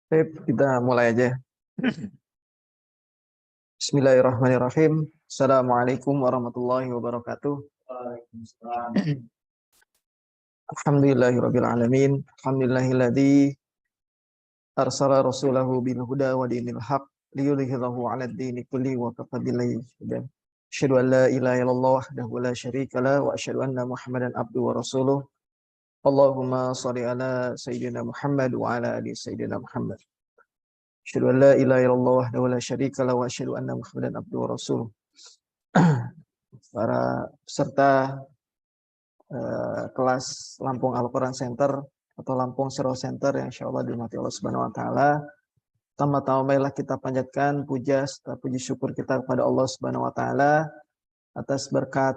Baik, kita mulai aja. Bismillahirrahmanirrahim. Assalamualaikum warahmatullahi wabarakatuh. Alhamdulillahirabbil alamin. Alhamdulillahilladzi arsala rasulahu bil huda wa dinil haq liyudhhirahu 'alad dini kulli wa kafa billahi shahidan. Asyhadu an la ilaha illallah wahdahu la syarika la wa asyhadu anna Muhammadan abduhu wa rasuluh. Allahumma shalli ala sayyidina Muhammad wa ala ali sayyidina Muhammad. Asyhadu an la ilaha illallah wahdahu la syarika la wa asyhadu anna Muhammadan abduhu wa rasuluh. Para peserta kelas Lampung Al-Quran Center atau Lampung Siro Center yang insya Allah dirahmati Allah Subhanahu Wa Taala. Tama-tama marilah kita panjatkan puja serta puji syukur kita kepada Allah Subhanahu Wa Taala atas berkat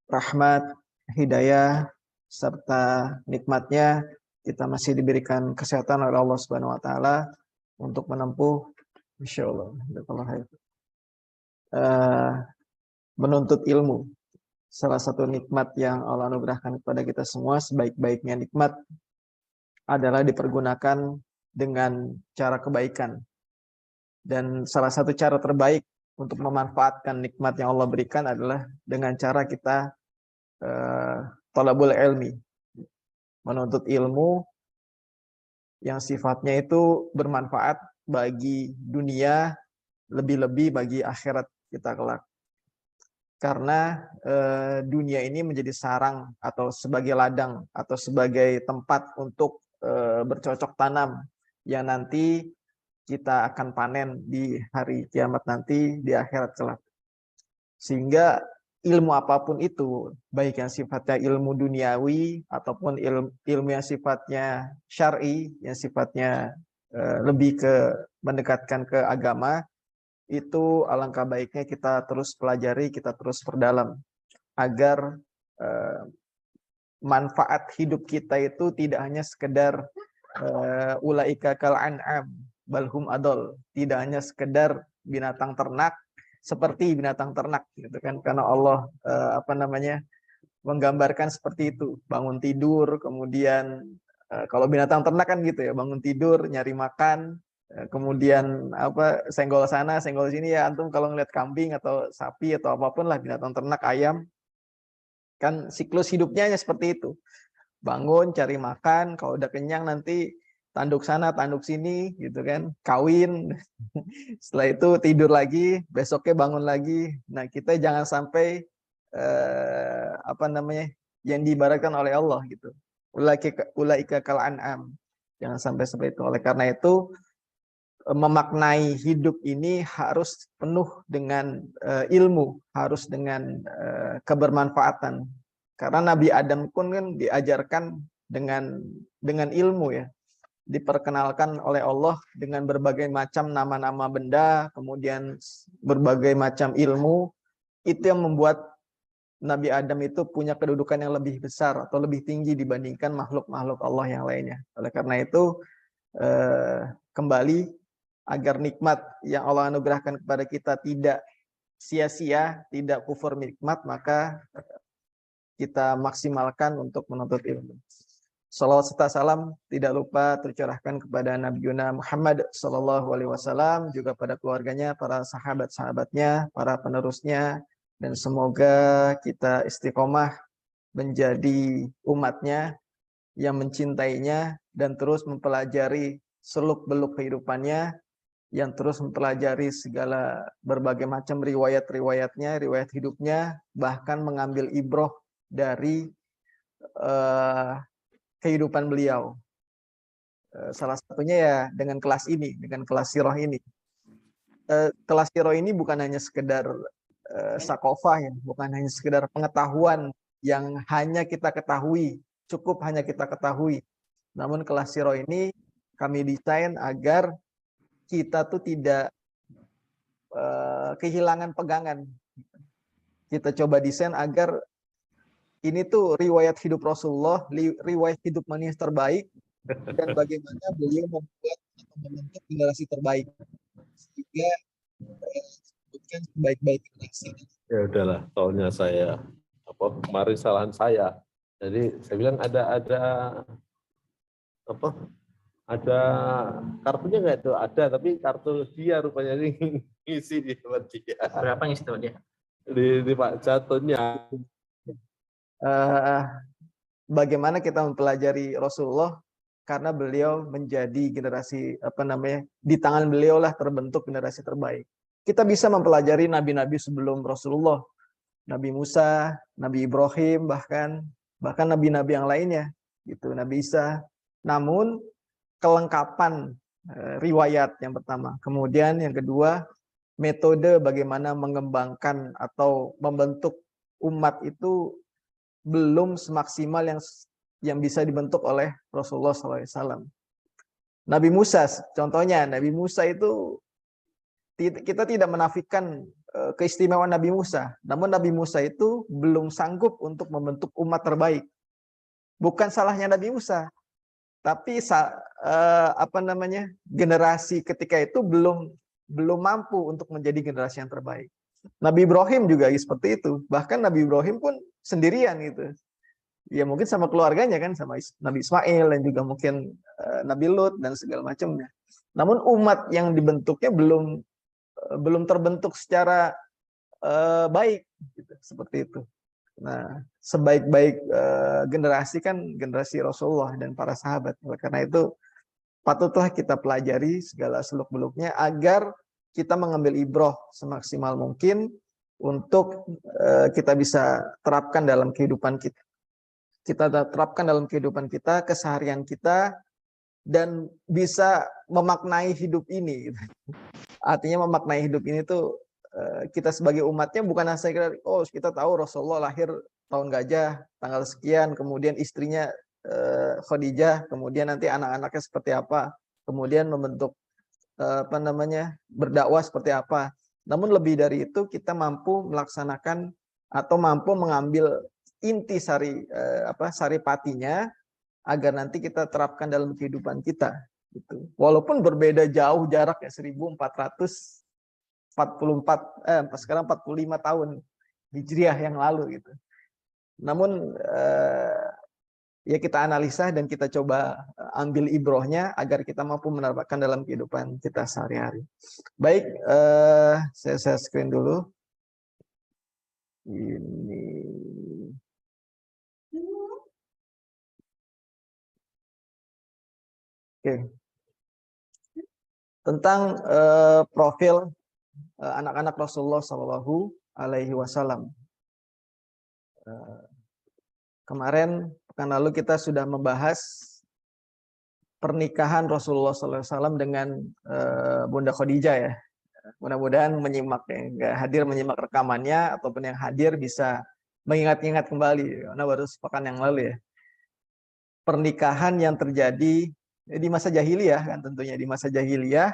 rahmat, hidayah serta nikmatnya kita masih diberikan kesehatan oleh Allah Subhanahu Wa Taala untuk menempuh insya Allah menuntut ilmu. Salah satu nikmat yang Allah anugerahkan kepada kita semua, sebaik-baiknya nikmat adalah dipergunakan dengan cara kebaikan. Dan salah satu cara terbaik untuk memanfaatkan nikmat yang Allah berikan adalah dengan cara kita talabul ilmi, menuntut ilmu yang sifatnya itu bermanfaat bagi dunia, lebih-lebih bagi akhirat kita kelak. Karena dunia ini menjadi sarang atau sebagai ladang atau sebagai tempat untuk bercocok tanam yang nanti kita akan panen di hari kiamat nanti di akhirat kelak. Sehingga ilmu apapun itu, baik yang sifatnya ilmu duniawi ataupun ilmu yang sifatnya syar'i, yang sifatnya lebih ke mendekatkan ke agama, itu alangkah baiknya kita terus pelajari, kita terus perdalam agar manfaat hidup kita itu tidak hanya sekedar ulaika kal an'am balhum adol, tidak hanya sekedar binatang ternak seperti binatang ternak gitu kan, karena Allah menggambarkan seperti itu, bangun tidur, kemudian kalau binatang ternak kan gitu ya, bangun tidur, nyari makan, kemudian senggol sana senggol sini. Ya antum kalau ngeliat kambing atau sapi atau apapun lah binatang ternak, ayam kan siklus hidupnya hanya seperti itu, bangun cari makan, kalau udah kenyang nanti tanduk sana tanduk sini gitu kan, kawin setelah itu tidur lagi, besoknya bangun lagi. Nah kita jangan sampai yang diibaratkan oleh Allah gitu, ulaika kal an'am, jangan sampai seperti itu. Oleh karena itu memaknai hidup ini harus penuh dengan ilmu, harus dengan kebermanfaatan. Karena Nabi Adam pun kan diajarkan dengan ilmu ya. Diperkenalkan oleh Allah dengan berbagai macam nama-nama benda, kemudian berbagai macam ilmu. Itu yang membuat Nabi Adam itu punya kedudukan yang lebih besar atau lebih tinggi dibandingkan makhluk-makhluk Allah yang lainnya. Oleh karena itu kembali, agar nikmat yang Allah anugerahkan kepada kita tidak sia-sia, tidak kufur nikmat, maka kita maksimalkan untuk menuntut ilmu. Salawat serta salam tidak lupa tercurahkan kepada Nabi Muhammad SAW, juga pada keluarganya, para sahabat-sahabatnya, para penerusnya, dan semoga kita istiqomah menjadi umatnya yang mencintainya dan terus mempelajari seluk-beluk kehidupannya, yang terus mempelajari segala berbagai macam riwayat-riwayatnya, riwayat hidupnya, bahkan mengambil ibroh dari kehidupan beliau. Salah satunya ya dengan kelas ini, dengan kelas sirah ini. Kelas sirah ini bukan hanya sekedar sakofah ya, bukan hanya sekedar pengetahuan yang hanya kita ketahui, cukup hanya kita ketahui. Namun kelas sirah ini kami desain agar kita tuh tidak kehilangan pegangan. Kita coba desain agar ini tuh riwayat hidup Rasulullah, riwayat hidup manusia terbaik, dan bagaimana beliau membuat atau membentuk generasi terbaik sehingga disebutkan sebaik-baik generasi. Ya udahlah, soalnya saya kemarin kesalahan saya. Jadi saya bilang ada ada kartunya nggak itu? Ada, tapi kartu dia rupanya ngisi di tempat dia. Berapa ngisi tuh dia? Di Pak Jatuhnya. Bagaimana kita mempelajari Rasulullah karena beliau menjadi generasi di tangan beliau lah terbentuk generasi terbaik. Kita bisa mempelajari nabi-nabi sebelum Rasulullah, Nabi Musa, Nabi Ibrahim, bahkan nabi-nabi yang lainnya, gitu, Nabi Isa. Namun kelengkapan riwayat yang pertama, kemudian yang kedua metode bagaimana mengembangkan atau membentuk umat itu belum semaksimal yang bisa dibentuk oleh Rasulullah SAW. Nabi Musa, contohnya Nabi Musa itu kita tidak menafikan keistimewaan Nabi Musa, namun Nabi Musa itu belum sanggup untuk membentuk umat terbaik. Bukan salahnya Nabi Musa, tapi generasi ketika itu belum mampu untuk menjadi generasi yang terbaik. Nabi Ibrahim juga seperti itu. Bahkan Nabi Ibrahim pun sendirian gitu. Ya mungkin sama keluarganya kan, sama Nabi Ismail dan juga mungkin Nabi Lut dan segala macamnya. Namun umat yang dibentuknya belum terbentuk secara baik gitu, seperti itu. Nah, sebaik-baik generasi kan generasi Rasulullah dan para sahabat. Oleh karena itu patutlah kita pelajari segala seluk-beluknya agar kita mengambil ibroh semaksimal mungkin untuk kita bisa terapkan dalam kehidupan kita. Kita terapkan dalam kehidupan kita, keseharian kita, dan bisa memaknai hidup ini. Artinya memaknai hidup ini tuh kita sebagai umatnya bukan hanya kita tahu Rasulullah lahir tahun gajah, tanggal sekian, kemudian istrinya Khadijah, kemudian nanti anak-anaknya seperti apa, kemudian membentuk berdakwah seperti apa. Namun lebih dari itu kita mampu melaksanakan atau mampu mengambil inti saripatinya agar nanti kita terapkan dalam kehidupan kita gitu. Walaupun berbeda jauh jaraknya 1444 sekarang 45 tahun Hijriah yang lalu gitu. Namun ya kita analisa dan kita coba ambil ibrohnya agar kita mampu menerapkan dalam kehidupan kita sehari-hari. Baik, saya screen dulu. Ini. Oke. Tentang profil anak-anak Rasulullah Shallallahu Alaihi Wasallam. Kemarin pekan lalu kita sudah membahas pernikahan Rasulullah SAW dengan Bunda Khadijah ya. Mudah-mudahan menyimak ya, nggak hadir menyimak rekamannya ataupun yang hadir bisa mengingat-ingat kembali karena baru sepekan yang lalu ya. Pernikahan yang terjadi di masa jahiliyah kan, tentunya di masa jahiliyah,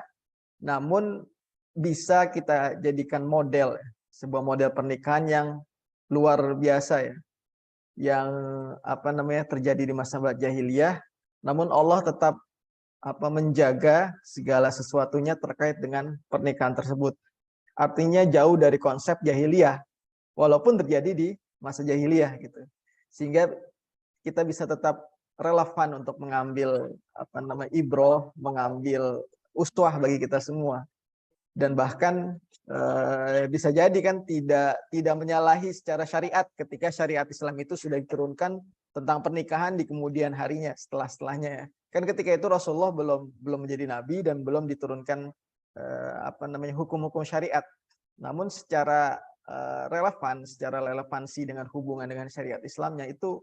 namun bisa kita jadikan model, sebuah model pernikahan yang luar biasa ya, yang terjadi di masa jahiliyah, namun Allah tetap menjaga segala sesuatunya terkait dengan pernikahan tersebut. Artinya jauh dari konsep jahiliyah, walaupun terjadi di masa jahiliyah gitu, sehingga kita bisa tetap relevan untuk mengambil ibroh, mengambil uswah bagi kita semua. Dan bahkan bisa jadi kan tidak menyalahi secara syariat ketika syariat Islam itu sudah diturunkan tentang pernikahan di kemudian harinya, setelahnya ya. Kan ketika itu Rasulullah belum menjadi nabi dan belum diturunkan hukum-hukum syariat. Namun secara relevansi dengan hubungan dengan syariat Islamnya itu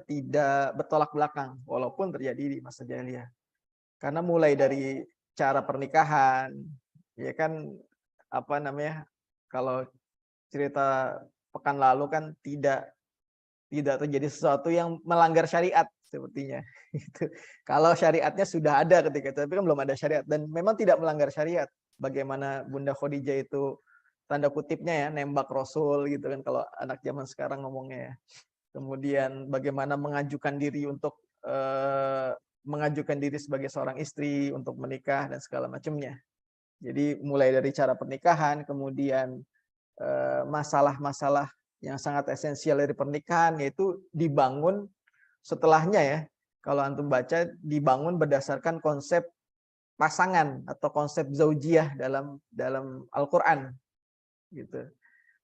tidak bertolak belakang walaupun terjadi di masa jahiliyah. Karena mulai dari cara pernikahan, ya kan kalau cerita pekan lalu kan tidak terjadi sesuatu yang melanggar syariat sepertinya. Kalau syariatnya sudah ada ketika itu, tapi kan belum ada syariat dan memang tidak melanggar syariat. Bagaimana Bunda Khadijah itu tanda kutipnya ya nembak Rasul gitu kan kalau anak zaman sekarang ngomongnya ya. Kemudian bagaimana mengajukan diri sebagai seorang istri untuk menikah dan segala macamnya. Jadi mulai dari cara pernikahan, kemudian masalah-masalah yang sangat esensial dari pernikahan yaitu dibangun setelahnya ya. kalau antum baca dibangun berdasarkan konsep pasangan atau konsep zaujiyah dalam Al-Qur'an gitu.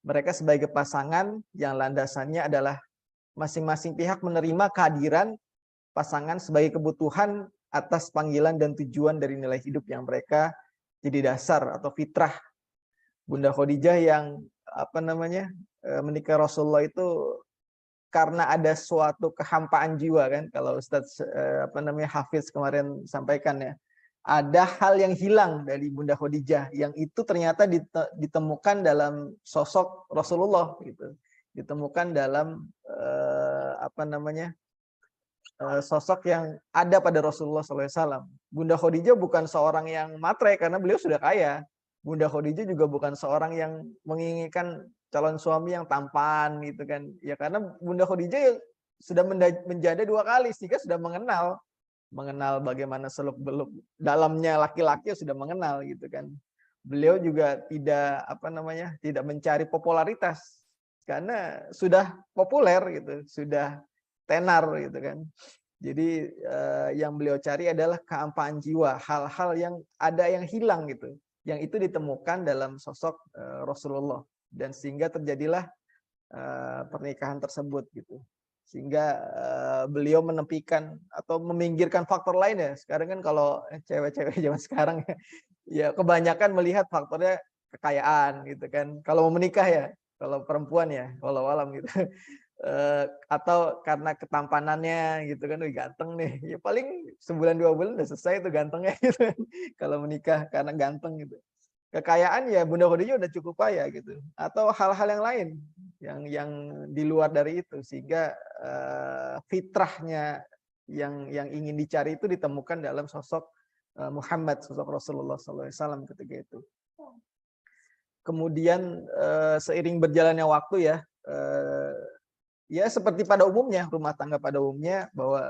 Mereka sebagai pasangan yang landasannya adalah masing-masing pihak menerima kehadiran pasangan sebagai kebutuhan atas panggilan dan tujuan dari nilai hidup yang mereka jadi dasar atau fitrah. Bunda Khadijah yang menikah Rasulullah itu karena ada suatu kehampaan jiwa kan, kalau Ustadz Hafiz kemarin sampaikan ya, ada hal yang hilang dari Bunda Khadijah yang itu ternyata ditemukan dalam sosok Rasulullah gitu, ditemukan dalam sosok yang ada pada Rasulullah SAW. Bunda Khadijah bukan seorang yang matre karena beliau sudah kaya. Bunda Khadijah juga bukan seorang yang menginginkan calon suami yang tampan gitu kan. Ya karena Bunda Khadijah sudah menjanda 2 kali sehingga sudah mengenal bagaimana seluk-beluk dalamnya laki-laki, sudah mengenal gitu kan. Beliau juga tidak mencari popularitas karena sudah populer gitu, sudah tenar gitu kan. Jadi yang beliau cari adalah kehampaan jiwa, hal-hal yang ada yang hilang gitu, yang itu ditemukan dalam sosok Rasulullah, dan sehingga terjadilah pernikahan tersebut gitu. Sehingga beliau menepikan atau meminggirkan faktor lain ya. Sekarang kan kalau cewek-cewek zaman sekarang ya kebanyakan melihat faktornya kekayaan gitu kan. Kalau mau menikah ya, kalau perempuan ya, walau alam gitu. Atau karena ketampanannya gitu kan, wih ganteng nih. Ya paling sebulan 2 bulan udah selesai tuh gantengnya gitu. Kalau menikah karena ganteng gitu. Kekayaan ya Bunda Khadijah udah cukup kaya gitu, atau hal-hal yang lain yang di luar dari itu, sehingga fitrahnya yang ingin dicari itu ditemukan dalam sosok Muhammad, sosok Rasulullah SAW ketika itu. Kemudian seiring berjalannya waktu ya, ya seperti pada umumnya rumah tangga pada umumnya, bahwa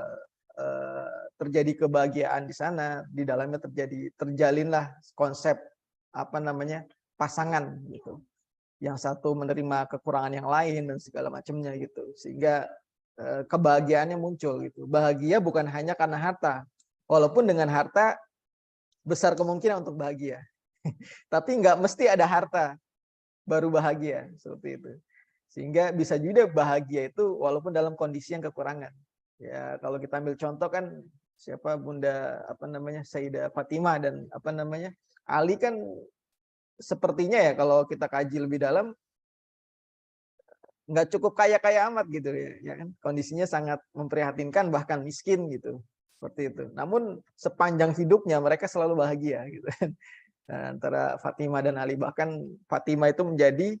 terjadi kebahagiaan di sana, di dalamnya terjalinlah konsep pasangan gitu. Yang satu menerima kekurangan yang lain dan segala macamnya gitu. Sehingga kebahagiaannya muncul gitu. Bahagia bukan hanya karena harta. Walaupun dengan harta besar kemungkinan untuk bahagia. Tapi nggak mesti ada harta baru bahagia seperti itu. Sehingga bisa juga bahagia itu walaupun dalam kondisi yang kekurangan. Ya kalau kita ambil contoh kan siapa Bunda Sayyidah Fatimah dan Ali kan sepertinya ya kalau kita kaji lebih dalam nggak cukup kaya-kaya amat gitu ya kan, kondisinya sangat memprihatinkan bahkan miskin gitu seperti itu. Namun sepanjang hidupnya mereka selalu bahagia gitu. Nah, antara Fatimah dan Ali, bahkan Fatimah itu menjadi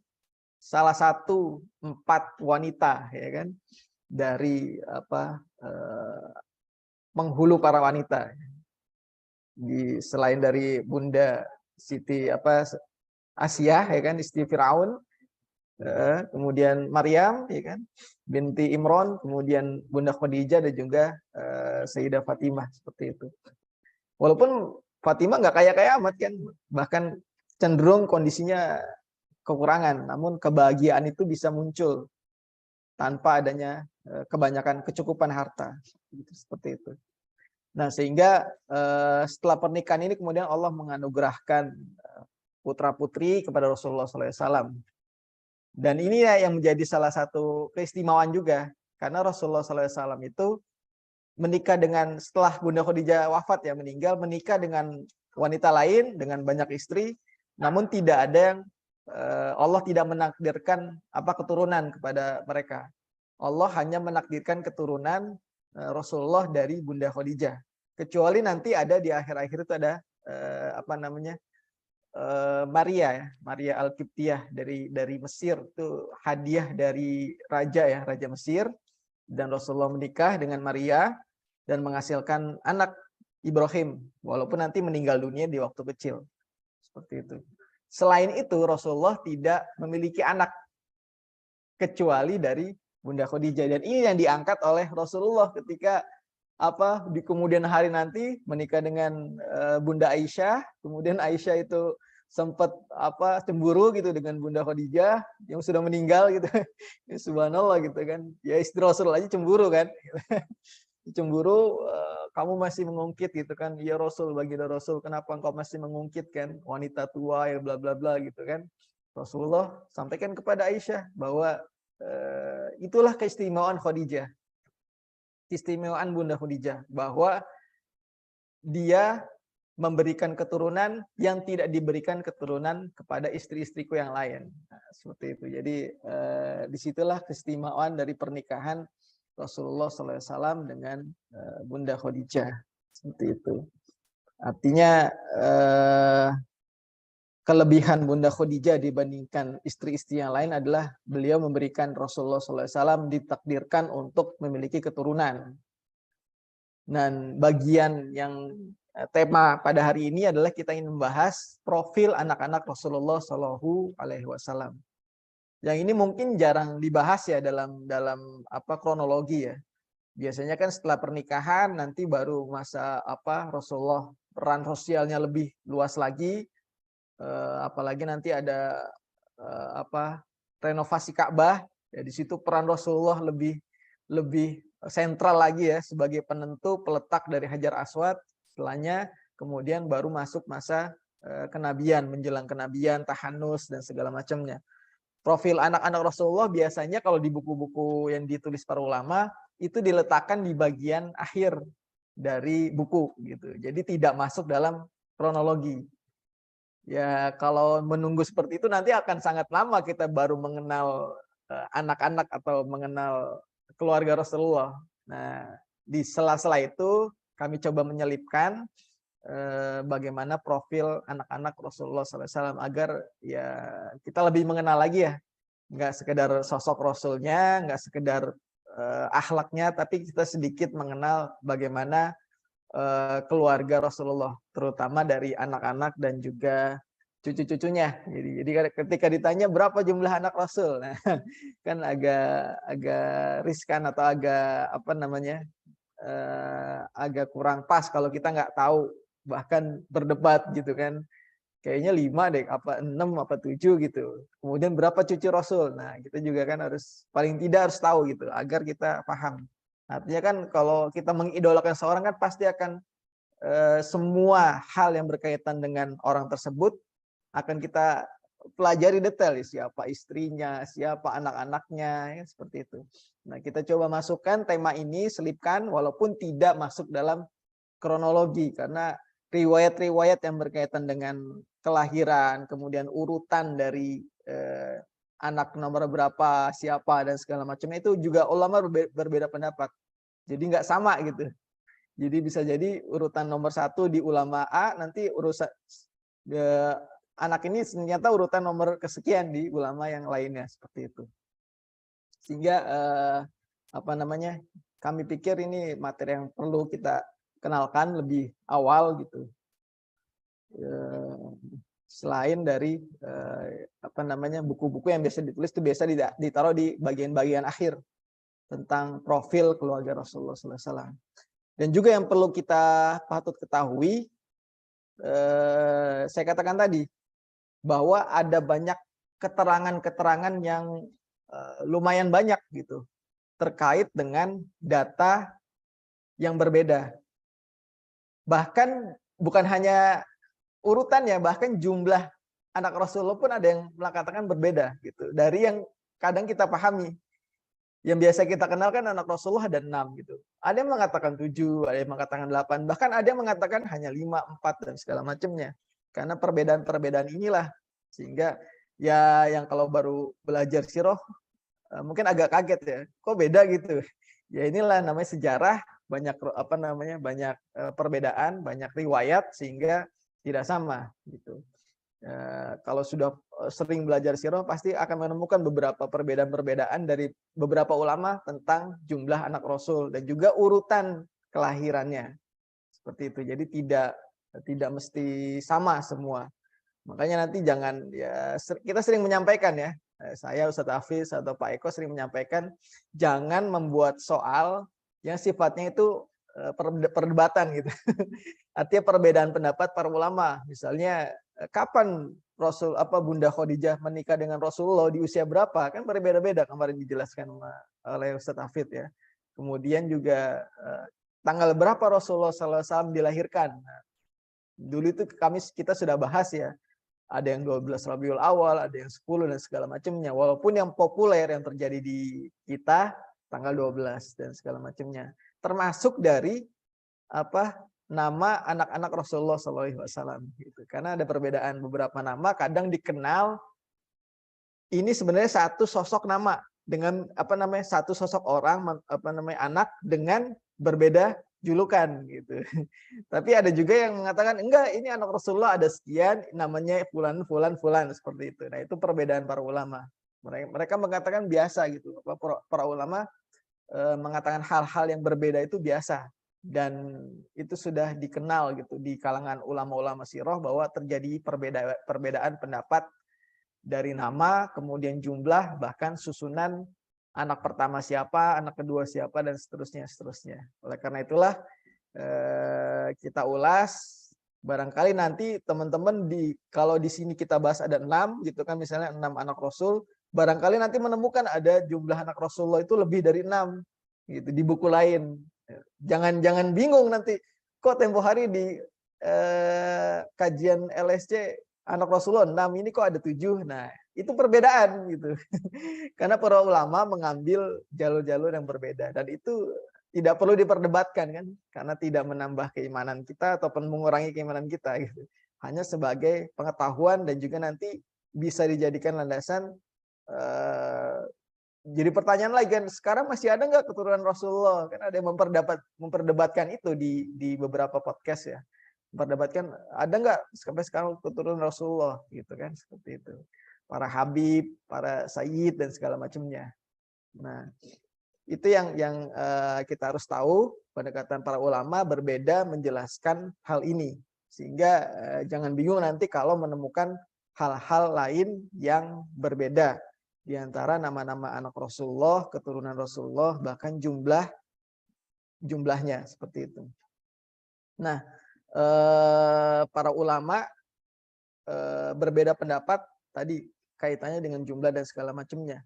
salah satu 4 wanita ya kan dari penghulu para wanita selain dari Bunda Siti Asia ya kan, istri Firaun, kemudian Maryam ya kan binti Imron, kemudian Bunda Khadijah dan juga Sayyidah Fatimah seperti itu. Walaupun Fatimah nggak kaya-kaya amat kan, bahkan cenderung kondisinya kekurangan, namun kebahagiaan itu bisa muncul tanpa adanya kebanyakan kecukupan harta gitu, seperti itu. Nah, sehingga setelah pernikahan ini kemudian Allah menganugerahkan putra-putri kepada Rasulullah SAW. Dan ini ya yang menjadi salah satu keistimewaan juga. Karena Rasulullah SAW itu menikah dengan, setelah Bunda Khadijah wafat ya, meninggal, menikah dengan wanita lain, dengan banyak istri. Namun tidak ada yang, Allah tidak menakdirkan keturunan kepada mereka. Allah hanya menakdirkan keturunan Rasulullah dari Bunda Khadijah. Kecuali nanti ada di akhir-akhir itu ada Maria ya, Maria Al-Qibtiyah dari Mesir, itu hadiah dari Raja Mesir, dan Rasulullah menikah dengan Maria dan menghasilkan anak Ibrahim, walaupun nanti meninggal dunia di waktu kecil. Seperti itu. Selain itu Rasulullah tidak memiliki anak kecuali dari Bunda Khadijah, dan ini yang diangkat oleh Rasulullah ketika di kemudian hari nanti menikah dengan Bunda Aisyah. Kemudian Aisyah itu sempat cemburu gitu dengan Bunda Khadijah yang sudah meninggal gitu. Ya, subhanallah gitu kan. Ya istri Rasul aja cemburu kan. cemburu, kamu masih mengungkit gitu kan, ya Rasul, baginda Rasul, kenapa engkau masih mengungkit kan wanita tua ya bla bla bla gitu kan. Rasulullah sampaikan kepada Aisyah bahwa itulah keistimewaan Khadijah, keistimewaan Bunda Khadijah, bahwa dia memberikan keturunan yang tidak diberikan keturunan kepada istri-istriku yang lain. Nah, seperti itu. Jadi disitulah keistimewaan dari pernikahan Rasulullah SAW dengan Bunda Khadijah. Seperti itu. Artinya kelebihan Bunda Khadijah dibandingkan istri-istri yang lain adalah beliau memberikan Rasulullah SAW ditakdirkan untuk memiliki keturunan. Dan bagian yang tema pada hari ini adalah kita ingin membahas profil anak-anak Rasulullah Shallallahu Alaihi Wasallam. Yang ini mungkin jarang dibahas ya dalam kronologi ya. Biasanya kan setelah pernikahan nanti baru masa Rasulullah peran sosialnya lebih luas lagi. Apalagi nanti ada renovasi Ka'bah. Ya, di situ peran Rasulullah lebih sentral lagi ya sebagai penentu peletak dari Hajar Aswad. Setelahnya kemudian baru masuk masa kenabian, menjelang kenabian, tahanus dan segala macamnya. Profil anak-anak Rasulullah biasanya kalau di buku-buku yang ditulis para ulama itu diletakkan di bagian akhir dari buku gitu. Jadi tidak masuk dalam kronologi. Ya kalau menunggu seperti itu nanti akan sangat lama kita baru mengenal anak-anak atau mengenal keluarga Rasulullah. Nah, di sela-sela itu kami coba menyelipkan bagaimana profil anak-anak Rasulullah SAW agar ya kita lebih mengenal lagi ya, nggak sekedar sosok Rasulnya, nggak sekedar akhlaknya, tapi kita sedikit mengenal bagaimana keluarga Rasulullah, terutama dari anak-anak dan juga cucu-cucunya. Jadi ketika ditanya berapa jumlah anak Rasul, nah, kan agak riskan atau agak agak kurang pas kalau kita nggak tahu, bahkan berdebat gitu kan, kayaknya 5 deh, apa 6 apa 7 gitu, kemudian berapa cucu Rasul. Nah kita juga kan harus paling tidak harus tahu gitu agar kita paham. Artinya kan kalau kita mengidolakan seorang kan pasti akan semua hal yang berkaitan dengan orang tersebut akan kita pelajari detail, siapa istrinya, siapa anak-anaknya, ya, seperti itu. Nah, kita coba masukkan tema ini, selipkan walaupun tidak masuk dalam kronologi karena riwayat-riwayat yang berkaitan dengan kelahiran, kemudian urutan dari anak nomor berapa, siapa dan segala macamnya itu juga ulama berbeda pendapat. Jadi nggak sama gitu. Jadi bisa jadi urutan nomor 1 di ulama A, nanti urusan anak ini ternyata urutan nomor kesekian di ulama yang lainnya, seperti itu. Sehingga kami pikir ini materi yang perlu kita kenalkan lebih awal gitu. Selain dari buku-buku yang biasa ditulis itu biasa ditaruh di bagian-bagian akhir tentang profil keluarga Rasulullah SAW. Dan juga yang perlu kita patut ketahui, saya katakan tadi, bahwa ada banyak keterangan-keterangan yang lumayan banyak gitu terkait dengan data yang berbeda. Bahkan bukan hanya urutannya, bahkan jumlah anak Rasulullah pun ada yang mengatakan berbeda gitu. Dari yang kadang kita pahami. Yang biasa kita kenal kan anak Rasulullah ada 6 gitu. Ada yang mengatakan 7, ada yang mengatakan 8, bahkan ada yang mengatakan hanya 5, 4 dan segala macamnya. Karena perbedaan-perbedaan inilah sehingga ya yang kalau baru belajar sirah mungkin agak kaget ya. Kok beda gitu? Ya inilah namanya sejarah, banyak banyak perbedaan, banyak riwayat sehingga tidak sama gitu. Kalau sudah sering belajar sirah pasti akan menemukan beberapa perbedaan-perbedaan dari beberapa ulama tentang jumlah anak Rasul dan juga urutan kelahirannya. Seperti itu. Jadi tidak mesti sama semua. Makanya nanti jangan ya, kita sering menyampaikan ya. Saya Ustadz Hafiz atau Pak Eko sering menyampaikan jangan membuat soal yang sifatnya itu perdebatan gitu. Artinya perbedaan pendapat para ulama. Misalnya kapan Bunda Khadijah menikah dengan Rasulullah, di usia berapa? Kan berbeda-beda kemarin dijelaskan oleh Ustadz Hafid ya. Kemudian juga tanggal berapa Rasulullah SAW dilahirkan. Nah, dulu itu kita sudah bahas ya. Ada yang 12 Rabiul Awal, ada yang 10 dan segala macamnya. Walaupun yang populer yang terjadi di kita tanggal 12 dan segala macamnya. Termasuk dari nama anak-anak Rasulullah SAW gitu. Karena ada perbedaan, beberapa nama kadang dikenal ini sebenarnya satu sosok nama dengan satu sosok orang anak dengan berbeda julukan gitu. Tapi ada juga yang mengatakan enggak, ini anak Rasulullah ada sekian namanya fulan fulan fulan seperti itu. Nah, itu perbedaan para ulama. Mereka mengatakan biasa gitu. Para ulama mengatakan hal-hal yang berbeda itu biasa, dan itu sudah dikenal gitu di kalangan ulama-ulama sirah bahwa terjadi perbedaan pendapat dari nama, kemudian jumlah, bahkan susunan anak pertama siapa, anak kedua siapa, dan seterusnya. Oleh karena itulah kita ulas. Barangkali nanti teman-teman kalau di sini kita bahas ada 6 gitu kan, misalnya 6 anak Rasul, barangkali nanti menemukan ada jumlah anak Rasulullah itu lebih dari 6 gitu di buku lain. Jangan bingung nanti kok tempo hari di kajian LSC anak Rasulullah 6, ini kok ada 7. Nah, itu perbedaan gitu. Karena para ulama mengambil jalur-jalur yang berbeda, dan itu tidak perlu diperdebatkan kan, karena tidak menambah keimanan kita ataupun mengurangi keimanan kita gitu. Hanya sebagai pengetahuan dan juga nanti bisa dijadikan landasan. Jadi pertanyaan lagi kan, sekarang masih ada nggak keturunan Rasulullah? Kan ada yang memperdebatkan itu di beberapa podcast ya. Memperdebatkan ada nggak sampai sekarang keturunan Rasulullah gitu kan, seperti itu. Para habib, para sayyid dan segala macamnya. Nah, itu yang kita harus tahu, pendekatan para ulama berbeda menjelaskan hal ini. Sehingga jangan bingung nanti kalau menemukan hal-hal lain yang berbeda di antara nama-nama anak Rasulullah, keturunan Rasulullah, bahkan jumlahnya seperti itu. Nah, para ulama berbeda pendapat tadi kaitannya dengan jumlah dan segala macamnya.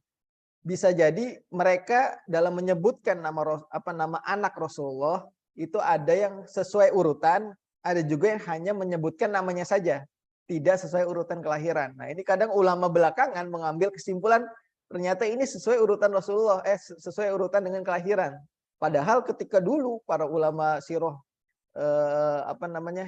Bisa jadi mereka dalam menyebutkan nama anak Rasulullah itu ada yang sesuai urutan, ada juga yang hanya menyebutkan namanya saja, tidak sesuai urutan kelahiran. Nah, ini kadang ulama belakangan mengambil kesimpulan ternyata ini sesuai urutan Rasulullah, sesuai urutan dengan kelahiran. Padahal ketika dulu para ulama sirah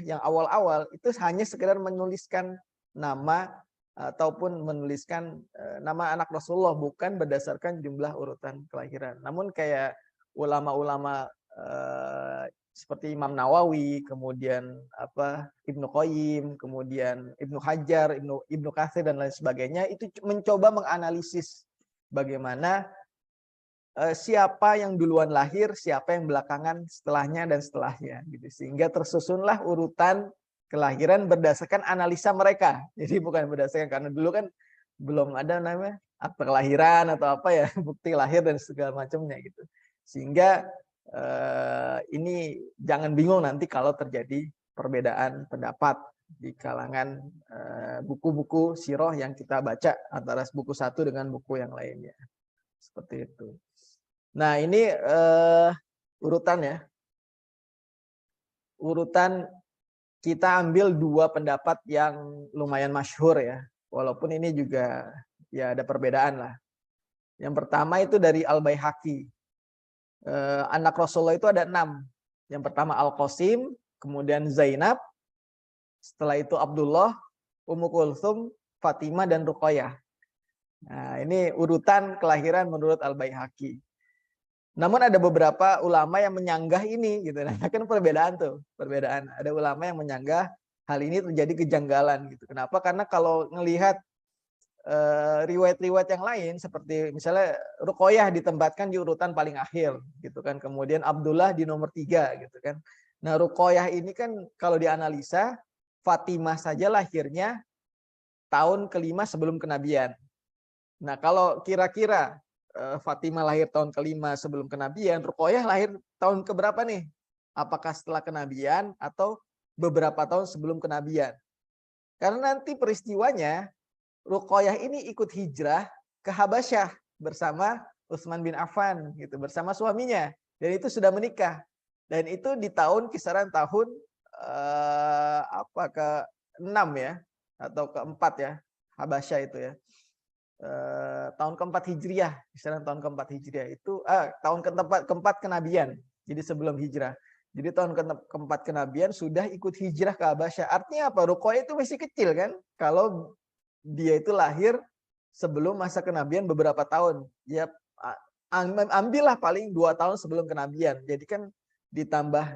yang awal-awal itu hanya sekedar menuliskan nama ataupun menuliskan nama anak Rasulullah, bukan berdasarkan jumlah urutan kelahiran. Namun kayak ulama-ulama seperti Imam Nawawi, kemudian Ibnu Qayyim, kemudian Ibnu Hajar, Ibnu Katsir dan lain sebagainya, itu mencoba menganalisis bagaimana siapa yang duluan lahir, siapa yang belakangan setelahnya dan setelahnya gitu. Sehingga tersusunlah urutan kelahiran berdasarkan analisa mereka. Jadi bukan berdasarkan, karena dulu kan belum ada namanya akte kelahiran atau bukti lahir dan segala macamnya gitu. Sehingga ini jangan bingung nanti kalau terjadi perbedaan pendapat di kalangan buku-buku sirah yang kita baca antara buku satu dengan buku yang lainnya. Seperti itu. Nah, ini urutan ya. Urutan kita ambil 2 pendapat yang lumayan masyhur ya. Walaupun ini juga ya ada perbedaan lah. Yang pertama itu dari Al-Baihaqi. Anak Rasulullah itu ada 6. Yang pertama Al-Qasim, kemudian Zainab, setelah itu Abdullah, Ummu Kulthum, Fatimah, dan Ruqayyah. Nah, ini urutan kelahiran menurut Al-Baihaqi. Namun ada beberapa ulama yang menyanggah ini gitu. Nah, kan perbedaan. Ada ulama yang menyanggah hal ini terjadi kejanggalan gitu. Kenapa? Karena kalau ngelihat riwayat-riwayat yang lain seperti misalnya Ruqayyah ditempatkan di urutan paling akhir gitu kan. Kemudian Abdullah di nomor 3 gitu kan. Nah, Ruqayyah ini kan kalau dianalisa Fatimah saja lahirnya tahun ke-5 sebelum kenabian. Nah, kalau kira-kira Fatimah lahir tahun ke-5 sebelum kenabian, Ruqayyah lahir tahun keberapa nih? Apakah setelah kenabian atau beberapa tahun sebelum kenabian? Karena nanti peristiwanya Ruqayyah ini ikut hijrah ke Habasyah bersama Utsman bin Affan gitu, bersama suaminya, dan itu sudah menikah. Dan itu di kisaran tahun ke-6 ya atau ke-4 ya, Habasyah itu ya. Tahun ke-4 Hijriah, kisaran tahun ke-4 Hijriah itu tahun ke-4 kenabian. Jadi sebelum hijrah. Jadi tahun ke-4 kenabian sudah ikut hijrah ke Habasyah. Artinya apa? Ruqayyah itu masih kecil kan? Kalau dia itu lahir sebelum masa kenabian beberapa tahun. Ya ambillah paling 2 tahun sebelum kenabian. Jadi kan ditambah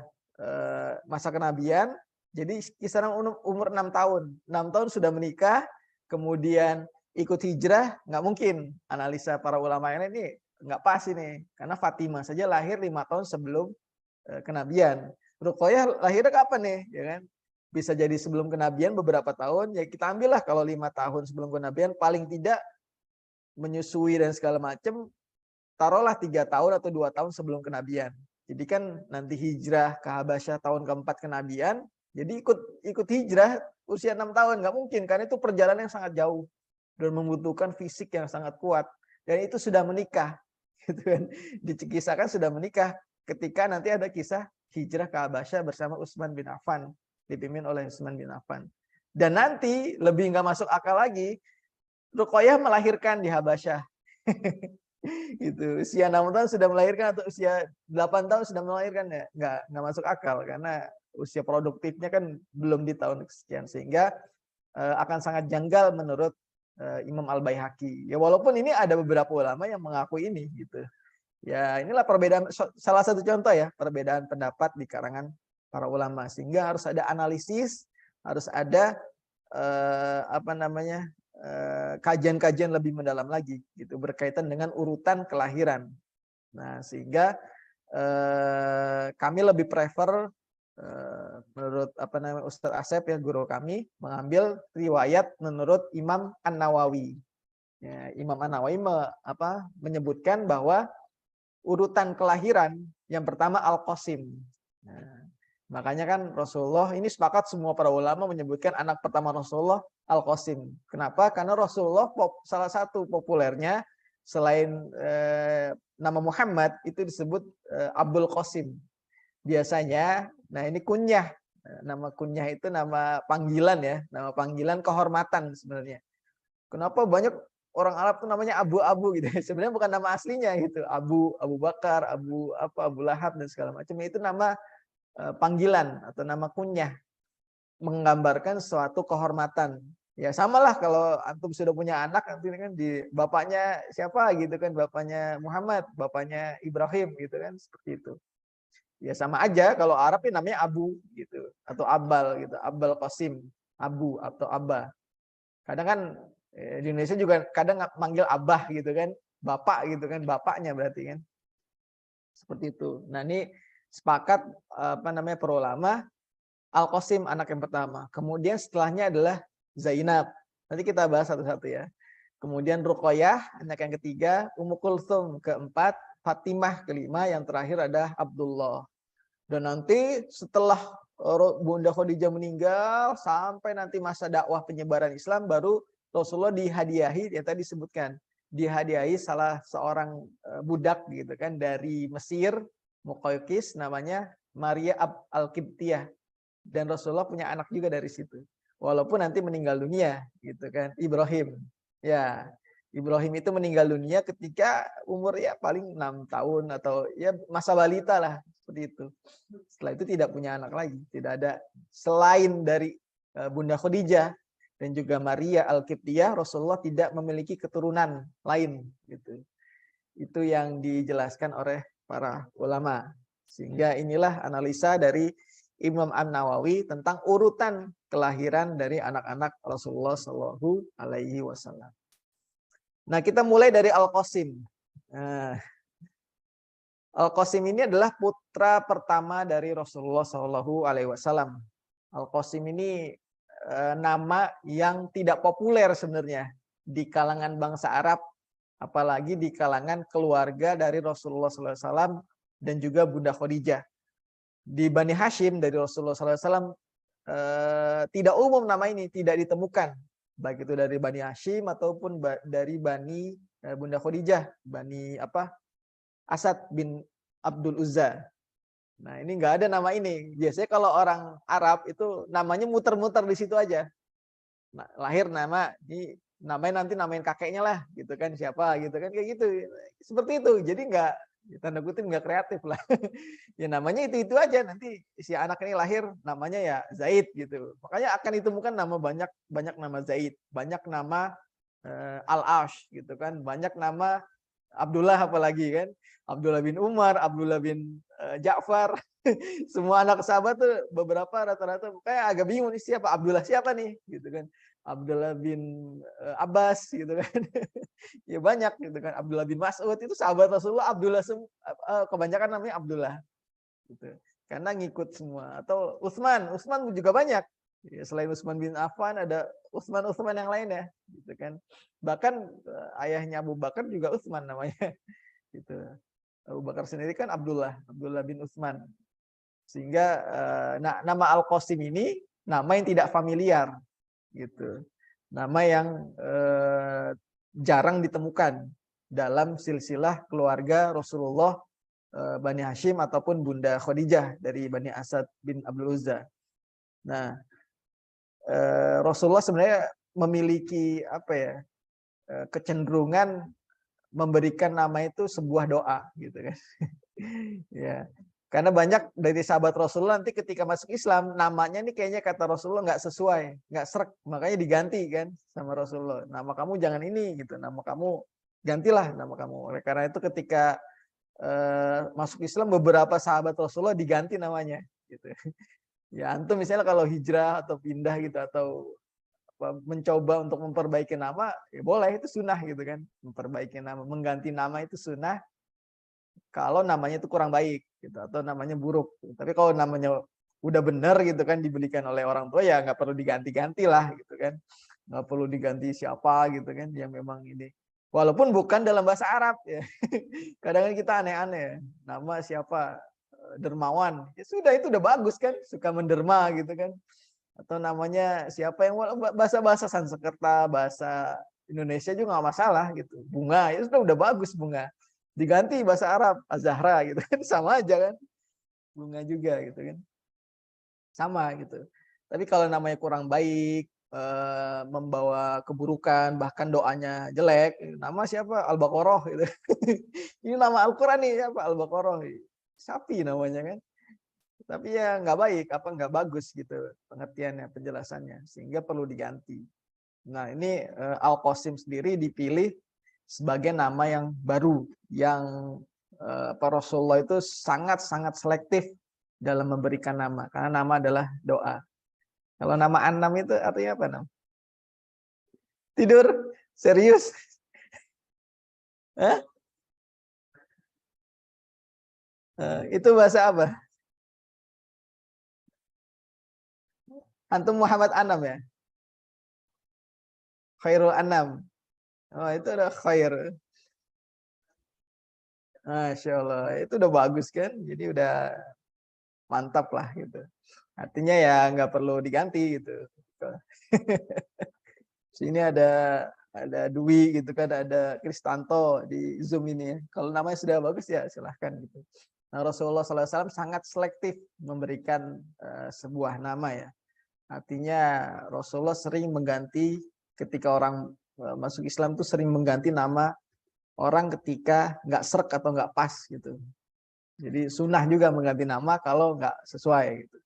masa kenabian, jadi kisaran umur 6 tahun. 6 tahun sudah menikah, kemudian ikut hijrah, nggak mungkin. Analisa para ulama ini nggak pas ini. Karena Fatimah saja lahir 5 tahun sebelum kenabian. Ruqayyah lahirnya kapan nih? Ya kan? Bisa jadi sebelum kenabian beberapa tahun, ya kita ambillah kalau 5 tahun sebelum kenabian, paling tidak menyusui dan segala macam, taruhlah 3 tahun atau 2 tahun sebelum kenabian. Jadi kan nanti hijrah ke Habasyah tahun ke-4 kenabian, jadi ikut hijrah usia 6 tahun, nggak mungkin, karena itu perjalanan yang sangat jauh dan membutuhkan fisik yang sangat kuat. Dan itu sudah menikah, gitu kan? Dikisahkan sudah menikah ketika nanti ada kisah hijrah ke Habasyah bersama Utsman bin Affan, dipimpin oleh Utsman bin Affan. Dan nanti lebih nggak masuk akal lagi, Ruqayyah melahirkan di Habasyah. Itu usia 6 tahun sudah melahirkan atau usia 8 tahun sudah melahirkan, ya nggak masuk akal karena usia produktifnya kan belum di tahun sekian, sehingga akan sangat janggal menurut Imam Al-Baihaqi. Ya walaupun ini ada beberapa ulama yang mengakui ini gitu. Ya inilah perbedaan, salah satu contoh ya perbedaan pendapat di karangan para ulama, sehingga harus ada analisis, harus ada kajian-kajian lebih mendalam lagi gitu berkaitan dengan urutan kelahiran. Nah, sehingga kami lebih prefer menurut Ustadz Asep ya, guru kami, mengambil riwayat menurut Imam An-Nawawi. Ya, Imam An-Nawawi menyebutkan bahwa urutan kelahiran yang pertama Al-Qasim. Nah, makanya kan Rasulullah ini sepakat semua para ulama menyebutkan anak pertama Rasulullah Al-Qasim. Kenapa? Karena Rasulullah salah satu populernya selain nama Muhammad itu disebut Abdul Qasim. Biasanya, nah ini kunyah. Nama kunyah itu nama panggilan ya, nama panggilan kehormatan sebenarnya. Kenapa banyak orang Arab tuh namanya Abu-Abu gitu. Sebenarnya bukan nama aslinya gitu. Abu Bakar, Abu Lahab dan segala macam, itu nama panggilan atau nama kunyah, menggambarkan suatu kehormatan. Ya samalah kalau antum sudah punya anak, nanti kan di bapaknya siapa gitu kan, bapaknya Muhammad, bapaknya Ibrahim gitu kan, seperti itu. Ya sama aja kalau Arab ini namanya Abu gitu atau Abbal gitu, Abbal Qasim, Abu atau Abba. Kadang kan di Indonesia juga kadang manggil abah gitu kan, bapak gitu kan, bapaknya berarti kan. Seperti itu. Nah, ini sepakat para ulama, Al-Qasim anak yang pertama. Kemudian setelahnya adalah Zainab. Nanti kita bahas satu-satu ya. Kemudian Ruqayyah anak yang ketiga, Ummu Kulthum keempat, Fatimah kelima, yang terakhir ada Abdullah. Dan nanti setelah Bunda Khadijah meninggal sampai nanti masa dakwah penyebaran Islam, baru Rasulullah dihadiahi, yang tadi disebutkan, dihadiahi salah seorang budak gitu kan dari Mesir, Muqawqis, namanya Maria Al-Qibtiyah. Dan Rasulullah punya anak juga dari situ. Walaupun nanti meninggal dunia gitu kan, Ibrahim. Ya, Ibrahim itu meninggal dunia ketika umur ya paling 6 tahun atau ya masa balita lah, seperti itu. Setelah itu tidak punya anak lagi, tidak ada selain dari Bunda Khadijah dan juga Maria Al-Qibtiyah, Rasulullah tidak memiliki keturunan lain gitu. Itu yang dijelaskan oleh para ulama. Sehingga inilah analisa dari Imam An-Nawawi tentang urutan kelahiran dari anak-anak Rasulullah Shallallahu Alaihi Wasallam. Nah, kita mulai dari Al-Qasim. Nah, Al-Qasim ini adalah putra pertama dari Rasulullah Shallallahu Alaihi Wasallam. Al-Qasim ini nama yang tidak populer sebenarnya di kalangan bangsa Arab, apalagi di kalangan keluarga dari Rasulullah SAW dan juga Bunda Khadijah. Di Bani Hashim dari Rasulullah SAW tidak umum nama ini, tidak ditemukan, baik itu dari Bani Hashim ataupun dari Bani Bunda Khadijah, Bani Asad bin Abdul Uzza. Nah, ini nggak ada nama ini. Biasanya kalau orang Arab itu namanya muter-muter di situ aja. Nah, lahir nama, ini namanya nanti namain kakeknya lah, gitu kan, siapa gitu kan, kayak gitu. Seperti itu. Jadi nggak, tanda kutip nggak kreatif lah. Ya namanya itu aja. Nanti si anak ini lahir namanya ya Zaid gitu. Makanya akan ditemukan nama banyak banyak nama Zaid, banyak nama Al-Ash gitu kan, banyak nama Abdullah apalagi kan. Abdullah bin Umar, Abdullah bin Ja'far. Semua anak sahabat tuh beberapa rata-rata kayak agak bingung nih siapa Abdullah siapa nih gitu kan. Abdullah bin Abbas gitu kan. Ya banyak gitu kan. Abdullah bin Mas'ud itu sahabat Rasulullah Abdullah kebanyakan namanya Abdullah gitu. Karena ngikut semua. Atau Utsman juga banyak. Ya, selain Utsman bin Affan ada Utsman yang lain ya gitu kan. Bahkan ayahnya Abu Bakar juga Utsman namanya gitu. Abu Bakar sendiri kan Abdullah bin Utsman. Sehingga nama Al-Qasim ini nama yang tidak familiar gitu. Nama yang jarang ditemukan dalam silsilah keluarga Rasulullah Bani Hashim ataupun Bunda Khadijah dari Bani Asad bin Abdul Uzza. Nah, Rasulullah sebenarnya memiliki apa ya? Kecenderungan memberikan nama itu sebuah doa gitu kan. Ya. Karena banyak dari sahabat Rasulullah nanti ketika masuk Islam namanya ini kayaknya kata Rasulullah nggak sesuai, nggak srek, makanya diganti kan sama Rasulullah. Nama kamu jangan ini gitu, nama kamu gantilah nama kamu. Oleh karena itu ketika masuk Islam beberapa sahabat Rasulullah diganti namanya gitu. Ya antum misalnya kalau hijrah atau pindah gitu atau mencoba untuk memperbaiki nama, ya boleh itu sunnah gitu kan. Memperbaiki nama, mengganti nama itu sunnah kalau namanya itu kurang baik gitu atau namanya buruk. Tapi kalau namanya udah benar gitu kan dibelikan oleh orang tua ya nggak perlu diganti-ganti lah gitu kan. Nggak perlu diganti siapa gitu kan yang memang ini. Walaupun bukan dalam bahasa Arab ya. Kadang-kadang kita aneh-aneh. Nama siapa? Dermawan. Ya sudah itu udah bagus kan, suka menderma gitu kan. Atau namanya siapa yang bahasa-bahasa Sanskerta, bahasa Indonesia juga nggak masalah gitu. Bunga, itu udah bagus bunga. Diganti bahasa Arab, Az-Zahra gitu kan sama aja kan. Bunga juga gitu kan. Sama gitu. Tapi kalau namanya kurang baik, membawa keburukan, bahkan doanya jelek, nama siapa? Al-Baqarah gitu. Ini nama Al-Qur'an nih siapa? Al-Baqarah. Sapi namanya kan. Tapi ya nggak baik, nggak bagus gitu pengertiannya, penjelasannya, sehingga perlu diganti. Nah ini Al-Qasim sendiri dipilih sebagai nama yang baru, yang Rasulullah itu sangat-sangat selektif dalam memberikan nama, karena nama adalah doa. Kalau nama Anam itu artinya apa, Nam? Tidur? Serius? Hah? Itu bahasa apa? Antum Muhammad Anam ya? Khairul Anam. Oh itu udah khair. Masya Allah. Itu udah bagus kan? Jadi udah mantap lah gitu. Artinya ya nggak perlu diganti gitu. Sini ada Dwi gitu kan, ada Kristanto di Zoom ini ya. Kalau namanya sudah bagus ya silahkan gitu. Nah, Rasulullah SAW sangat selektif memberikan sebuah nama ya. Artinya Rasulullah sering mengganti ketika orang masuk Islam tuh sering mengganti nama orang ketika nggak srek atau nggak pas gitu. Jadi sunnah juga mengganti nama kalau nggak sesuai gitu.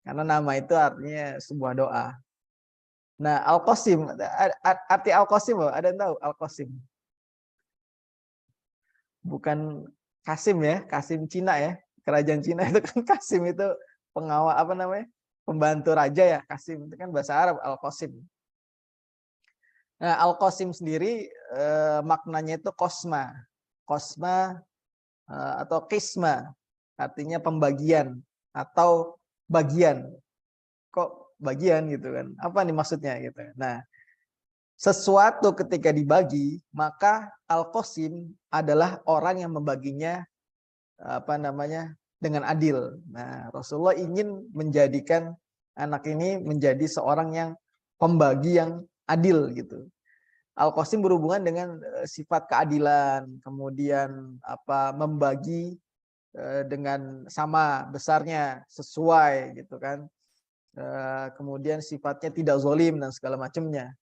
Karena nama itu artinya sebuah doa. Nah, Al-Qasim, arti Al-Qasim ada yang tahu Al-Qasim? Bukan Kasim ya, Kasim Cina ya. Kerajaan Cina itu kan Kasim itu pengawal apa namanya? Pembantu raja ya, Kasim itu kan bahasa Arab Al-Qasim. Nah, Al-Qasim sendiri maknanya itu kosma. Kosma atau kisma, artinya pembagian atau bagian. Kok bagian gitu kan? Apa nih maksudnya gitu. Nah, sesuatu ketika dibagi, maka Al-Qasim adalah orang yang membaginya apa namanya? Dengan adil. Nah, Rasulullah ingin menjadikan anak ini menjadi seorang yang pembagi yang adil gitu. Al-Qasim berhubungan dengan sifat keadilan, kemudian apa membagi dengan sama besarnya, sesuai gitu kan. Kemudian sifatnya tidak zalim dan segala macamnya.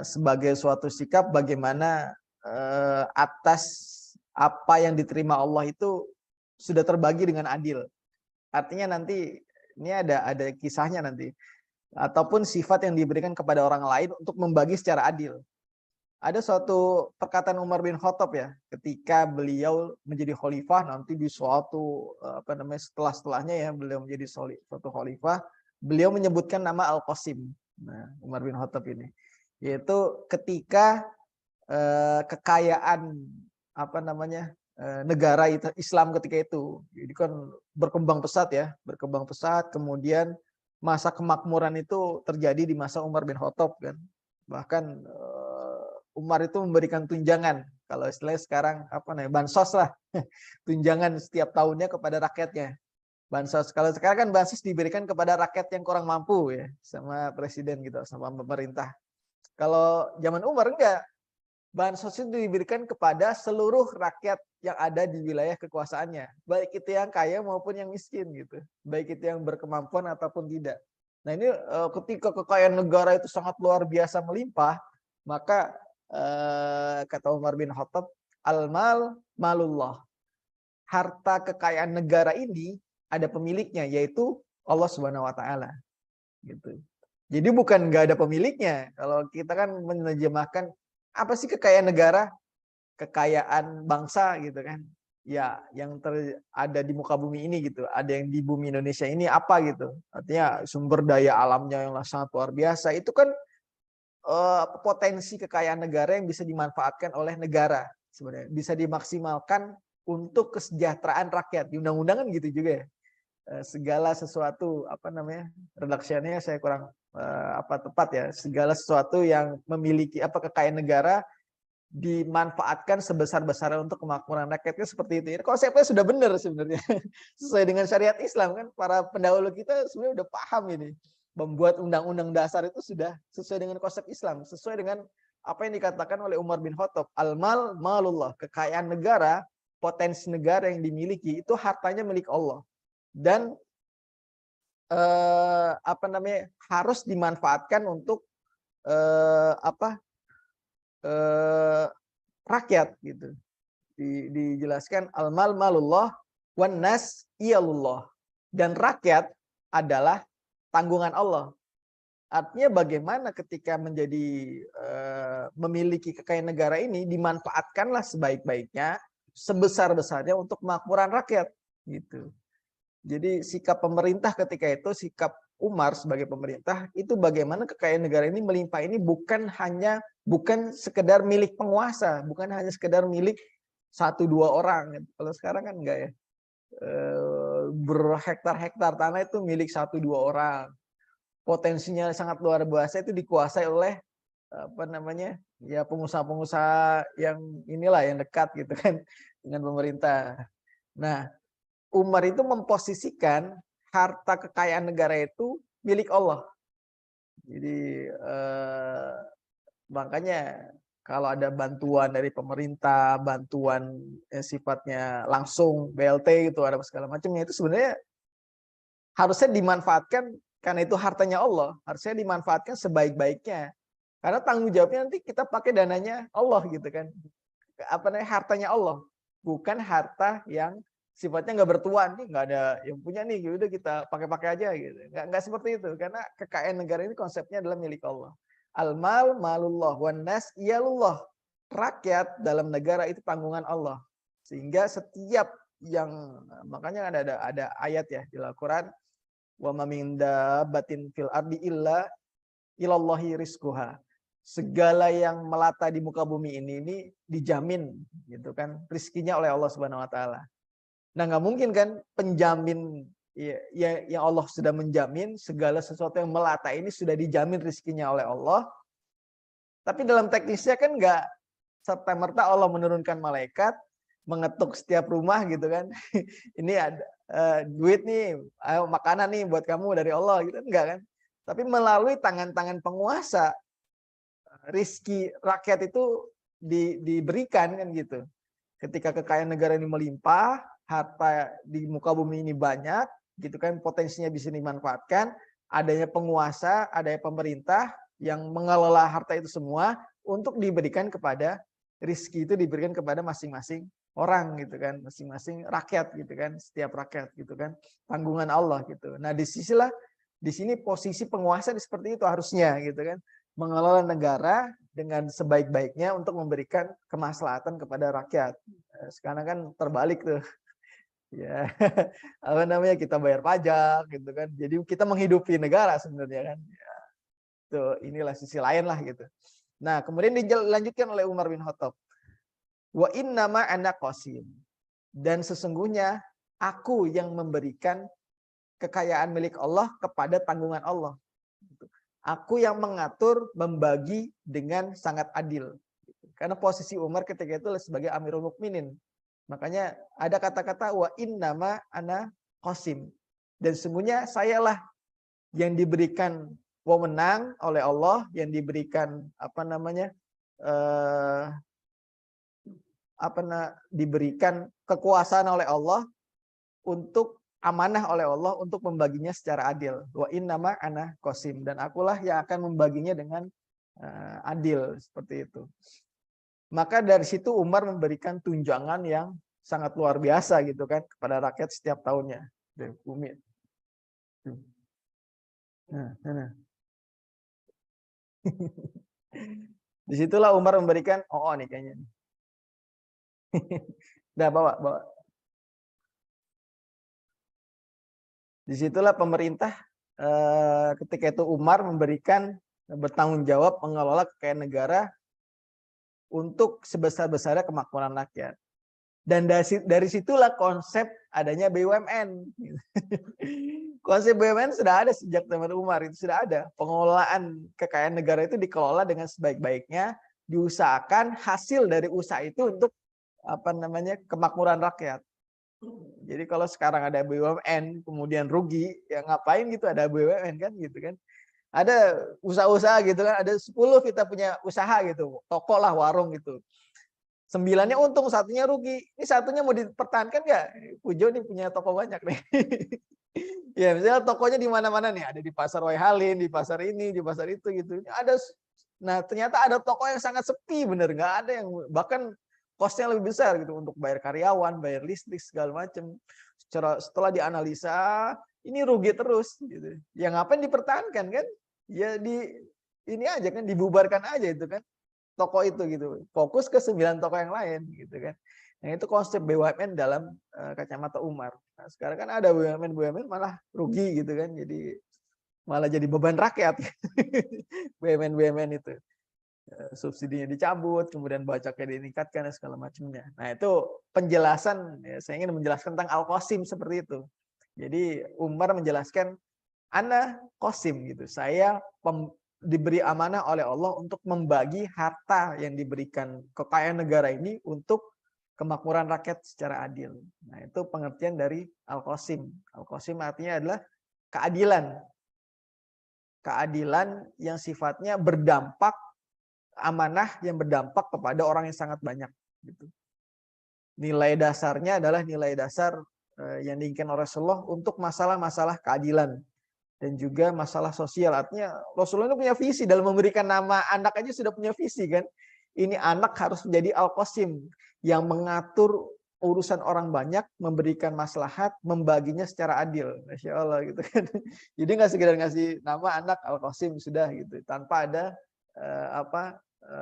Sebagai suatu sikap bagaimana atas apa yang diterima Allah itu sudah terbagi dengan adil. Artinya nanti ini ada kisahnya nanti, ataupun sifat yang diberikan kepada orang lain untuk membagi secara adil. Ada suatu perkataan Umar bin Khattab ya, ketika beliau menjadi khalifah nanti di suatu setelahnya ya beliau menjadi suatu khalifah, beliau menyebutkan nama Al-Qasim. Nah, Umar bin Khattab ini yaitu ketika kekayaan negara Islam ketika itu, jadi kan berkembang pesat ya, kemudian masa kemakmuran itu terjadi di masa Umar bin Khattab kan, bahkan Umar itu memberikan tunjangan, kalau istilahnya sekarang bansos lah, tunjangan setiap tahunnya kepada rakyatnya, bansos. Kalau sekarang kan bansos diberikan kepada rakyat yang kurang mampu ya, sama presiden gitu, sama pemerintah. Kalau zaman Umar enggak, bansos itu diberikan kepada seluruh rakyat yang ada di wilayah kekuasaannya, baik itu yang kaya maupun yang miskin gitu, baik itu yang berkemampuan ataupun tidak. Nah ini ketika kekayaan negara itu sangat luar biasa melimpah, maka kata Umar bin Khattab, al-mal malullah, harta kekayaan negara ini ada pemiliknya, yaitu Allah Subhanahu wa taala gitu. Jadi bukan nggak ada pemiliknya. Kalau kita kan menerjemahkan apa sih kekayaan negara? Kekayaan bangsa gitu kan. Ya, yang ada di muka bumi ini gitu. Ada yang di bumi Indonesia ini apa gitu. Artinya sumber daya alamnya yang sangat luar biasa. Itu kan potensi kekayaan negara yang bisa dimanfaatkan oleh negara sebenarnya. Bisa dimaksimalkan untuk kesejahteraan rakyat. Di undang-undang kan gitu juga ya. Segala sesuatu redaksiannya saya kurang tepat ya, segala sesuatu yang memiliki kekayaan negara dimanfaatkan sebesar-besarnya untuk kemakmuran rakyatnya, seperti itu. Konsepnya sudah benar sebenarnya. Sesuai dengan syariat Islam kan, para pendahulu kita sebenarnya udah paham ini. Membuat undang-undang dasar itu sudah sesuai dengan konsep Islam, sesuai dengan apa yang dikatakan oleh Umar bin Khattab, al-mal malullah, kekayaan negara, potensi negara yang dimiliki itu hartanya milik Allah. Dan harus dimanfaatkan untuk rakyat gitu. Dijelaskan al-mal malullah wan nas iyalullah, dan rakyat adalah tanggungan Allah. Artinya bagaimana ketika menjadi memiliki kekayaan negara ini dimanfaatkanlah sebaik-baiknya, sebesar-besarnya untuk kemakmuran rakyat gitu. Jadi sikap pemerintah ketika itu, sikap Umar sebagai pemerintah itu bagaimana kekayaan negara ini melimpah ini bukan sekedar milik penguasa, bukan hanya sekedar milik 1-2 orang. Kalau sekarang kan enggak ya. Berhektar-hektar tanah itu milik 1-2 orang. Potensinya sangat luar biasa, itu dikuasai oleh ya pengusaha-pengusaha yang inilah yang dekat gitu kan dengan pemerintah. Nah, Umar itu memposisikan harta kekayaan negara itu milik Allah. Jadi makanya kalau ada bantuan dari pemerintah, bantuan sifatnya langsung BLT gitu, ada segala macamnya, itu sebenarnya harusnya dimanfaatkan karena itu hartanya Allah, harusnya dimanfaatkan sebaik-baiknya. Karena tanggung jawabnya nanti kita pakai dananya Allah gitu kan. Hartanya Allah, bukan harta yang sifatnya nggak bertuan, nih nggak ada yang punya nih, udah kita pakai-pakai aja gitu. Nggak seperti itu, karena kekayaan negara ini konsepnya adalah milik Allah. Al-mal malullah wan nas iyalullah. Rakyat dalam negara itu tanggungan Allah. Sehingga setiap yang, makanya ada ayat ya di Al-Qur'an, wa ma min dabbatin fil ardi illa ilallahi rizquha. Segala yang melata di muka bumi ini dijamin gitu kan rizkinya oleh Allah Subhanahu wa taala. Nah, nggak mungkin kan penjamin ya yang Allah sudah menjamin segala sesuatu yang melata ini sudah dijamin rezekinya oleh Allah. Tapi dalam teknisnya kan nggak serta-merta Allah menurunkan malaikat mengetuk setiap rumah gitu kan. Ini ada duit nih, ayo makanan nih buat kamu dari Allah gitu, enggak kan. Tapi melalui tangan-tangan penguasa rizki rakyat itu diberikan kan gitu. Ketika kekayaan negara ini melimpah, harta di muka bumi ini banyak, gitu kan, potensinya bisa dimanfaatkan, adanya penguasa, adanya pemerintah yang mengelola harta itu semua untuk diberikan kepada rizki itu diberikan kepada masing-masing orang gitu kan, masing-masing rakyat gitu kan, setiap rakyat gitu kan, tanggungan Allah gitu. Nah, di sini posisi penguasa seperti itu harusnya gitu kan, mengelola negara dengan sebaik-baiknya untuk memberikan kemaslahatan kepada rakyat. Sekarang kan terbalik tuh. Ya, apa namanya, kita bayar pajak gitu kan. Jadi kita menghidupi negara sebenarnya kan. Ya, tuh inilah sisi lain lah gitu. Nah, kemudian dilanjutkan oleh Umar bin Khattab. Wa innama ana qasim. Dan sesungguhnya aku yang memberikan kekayaan milik Allah kepada tanggungan Allah. Aku yang mengatur, membagi dengan sangat adil. Karena posisi Umar ketika itu sebagai Amirul Mukminin. Makanya ada kata-kata wa innama ana qasim. Dan sesungguhnya sayalah yang diberikan wewenang oleh Allah, yang diberikan diberikan kekuasaan oleh Allah untuk amanah oleh Allah untuk membaginya secara adil. Wa innama ana qasim, dan akulah yang akan membaginya dengan adil seperti itu. Maka dari situ Umar memberikan tunjangan yang sangat luar biasa gitu kan kepada rakyat setiap tahunnya. Bumi. Nah. Disitulah Umar memberikan nih kayaknya. Udah bawa. Disitulah pemerintah ketika itu Umar memberikan bertanggung jawab mengelola kekayaan negara untuk sebesar-besarnya kemakmuran rakyat. Dan dari situlah konsep adanya BUMN. Konsep BUMN sudah ada sejak zaman Umar, itu sudah ada. Pengelolaan kekayaan negara itu dikelola dengan sebaik-baiknya, diusahakan hasil dari usaha itu untuk kemakmuran rakyat. Jadi kalau sekarang ada BUMN kemudian rugi, ya ngapain gitu ada BUMN kan gitu kan. Ada usaha-usaha gitu kan, ada 10 kita punya usaha gitu, toko lah, warung gitu. 9-nya untung, 1-nya rugi. Ini 1-nya mau dipertahankan nggak? Pujo nih punya toko banyak nih. Ya misalnya tokonya di mana-mana nih, ada di pasar Waihalin, di pasar ini, di pasar itu gitu. Nah ternyata ada toko yang sangat sepi, bener nggak ada yang bahkan kosnya lebih besar gitu untuk bayar karyawan, bayar listrik segala macam. Setelah dianalisa, ini rugi terus gitu. Ya ngapain dipertahankan kan? Ya ini aja kan, dibubarkan aja itu kan. Toko itu gitu, fokus ke 9 toko yang lain gitu kan. Nah itu konsep BUMN dalam kacamata Umar. Nah, sekarang kan ada BUMN malah rugi gitu kan, jadi malah jadi beban rakyat. BUMN itu subsidinya dicabut, kemudian pajaknya ditingkatkan dan segala macamnya. Nah itu penjelasan, ya, saya ingin menjelaskan tentang Al-Qasim seperti itu. Jadi Umar menjelaskan ana qasim gitu, saya diberi amanah oleh Allah untuk membagi harta yang diberikan kekayaan negara ini untuk kemakmuran rakyat secara adil. Nah, itu pengertian dari Al-Qasim. Al-Qasim artinya adalah keadilan. Keadilan yang sifatnya berdampak, amanah yang berdampak kepada orang yang sangat banyak. Gitu. Nilai dasarnya adalah nilai dasar yang diinginkan oleh Rasulullah untuk masalah-masalah keadilan. Dan juga masalah sosial, artinya Rasulullah itu punya visi dalam memberikan nama anak aja sudah punya visi kan. Ini anak harus menjadi Al-Qasim yang mengatur urusan orang banyak, memberikan maslahat, membaginya secara adil. Masya Allah gitu kan. Jadi nggak sekedar ngasih nama anak Al-Qasim sudah gitu, tanpa ada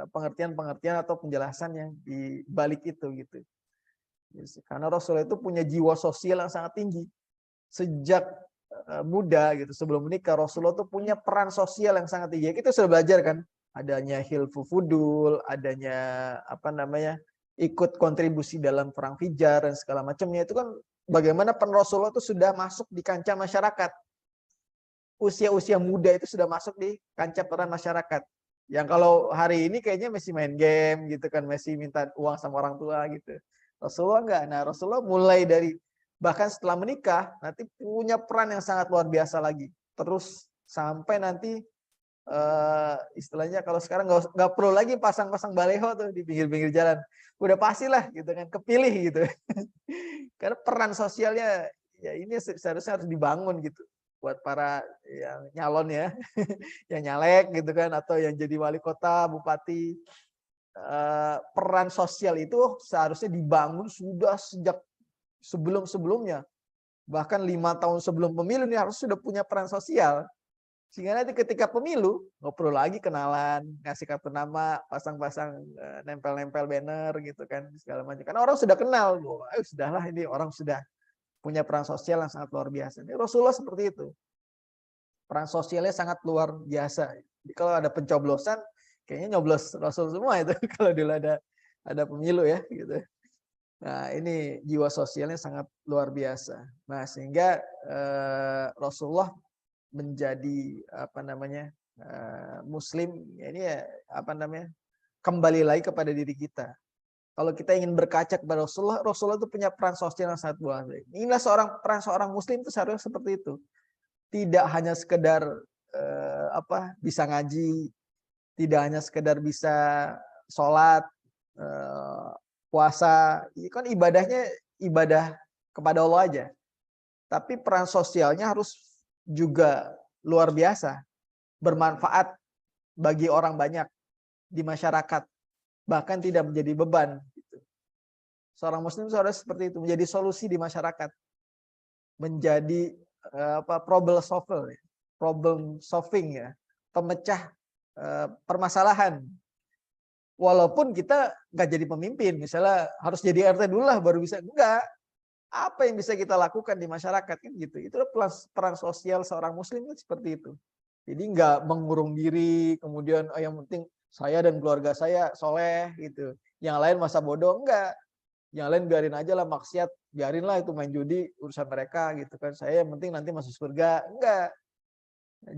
pengertian-pengertian atau penjelasan yang di balik itu gitu. Karena Rasulullah itu punya jiwa sosial yang sangat tinggi. Sejak muda gitu, sebelum menikah Rasulullah tuh punya peran sosial yang sangat tinggi. Kita sudah belajar kan, adanya hilfu fudul, adanya ikut kontribusi dalam perang Fijar dan segala macamnya, itu kan bagaimana peran Rasulullah itu sudah masuk di kancah masyarakat. Usia-usia muda itu sudah masuk di kancah peran masyarakat. Yang kalau hari ini kayaknya masih main game gitu kan, masih minta uang sama orang tua gitu. Rasulullah enggak. Nah, Rasulullah mulai dari bahkan setelah menikah nanti punya peran yang sangat luar biasa lagi. Terus sampai nanti istilahnya kalau sekarang nggak perlu lagi pasang-pasang baleho tuh di pinggir-pinggir jalan. Udah pastilah gitu kan, kepilih gitu. Karena peran sosialnya ya ini seharusnya harus dibangun gitu buat para yang nyalon ya, yang nyalek gitu kan atau yang jadi wali kota, bupati. Peran sosial itu seharusnya dibangun sudah sejak sebelum-sebelumnya. Bahkan 5 tahun sebelum pemilu ini harus sudah punya peran sosial. Sehingga nanti ketika pemilu, nggak perlu lagi kenalan, ngasih kartu nama, pasang-pasang nempel-nempel banner gitu kan, segala macam. Karena orang sudah kenal, sudahlah ini orang sudah punya peran sosial yang sangat luar biasa. Ini Rasulullah seperti itu. Peran sosialnya sangat luar biasa. Jadi kalau ada pencoblosan, kayaknya nyoblos Rasul semua itu kalau dulu ada pemilu ya gitu. Nah, ini jiwa sosialnya sangat luar biasa. Nah, sehingga Rasulullah menjadi apa namanya Muslim, ya ini ya apa namanya kembali lagi kepada diri kita. Kalau kita ingin berkaca kepada Rasulullah, Rasulullah itu punya peran sosial yang sangat luar biasa. Inilah peran seorang Muslim itu seharusnya seperti itu. Tidak hanya sekedar bisa ngaji, tidak hanya sekedar bisa sholat, puasa, itu kan ibadahnya ibadah kepada Allah aja. Tapi peran sosialnya harus juga luar biasa, bermanfaat bagi orang banyak di masyarakat, bahkan tidak menjadi beban. Seorang Muslim seharusnya seperti itu, menjadi solusi di masyarakat, menjadi problem solving ya, pemecah permasalahan. Walaupun kita nggak jadi pemimpin, misalnya harus jadi RT dulu lah baru bisa, enggak. Apa yang bisa kita lakukan di masyarakat kan gitu. Itu peran sosial seorang Muslim kan seperti itu. Jadi nggak mengurung diri, kemudian yang penting saya dan keluarga saya soleh gitu. Yang lain masa bodoh, enggak. Yang lain biarin aja lah maksiat, biarinlah itu main judi urusan mereka gitu kan. Saya yang penting nanti masuk surga, enggak.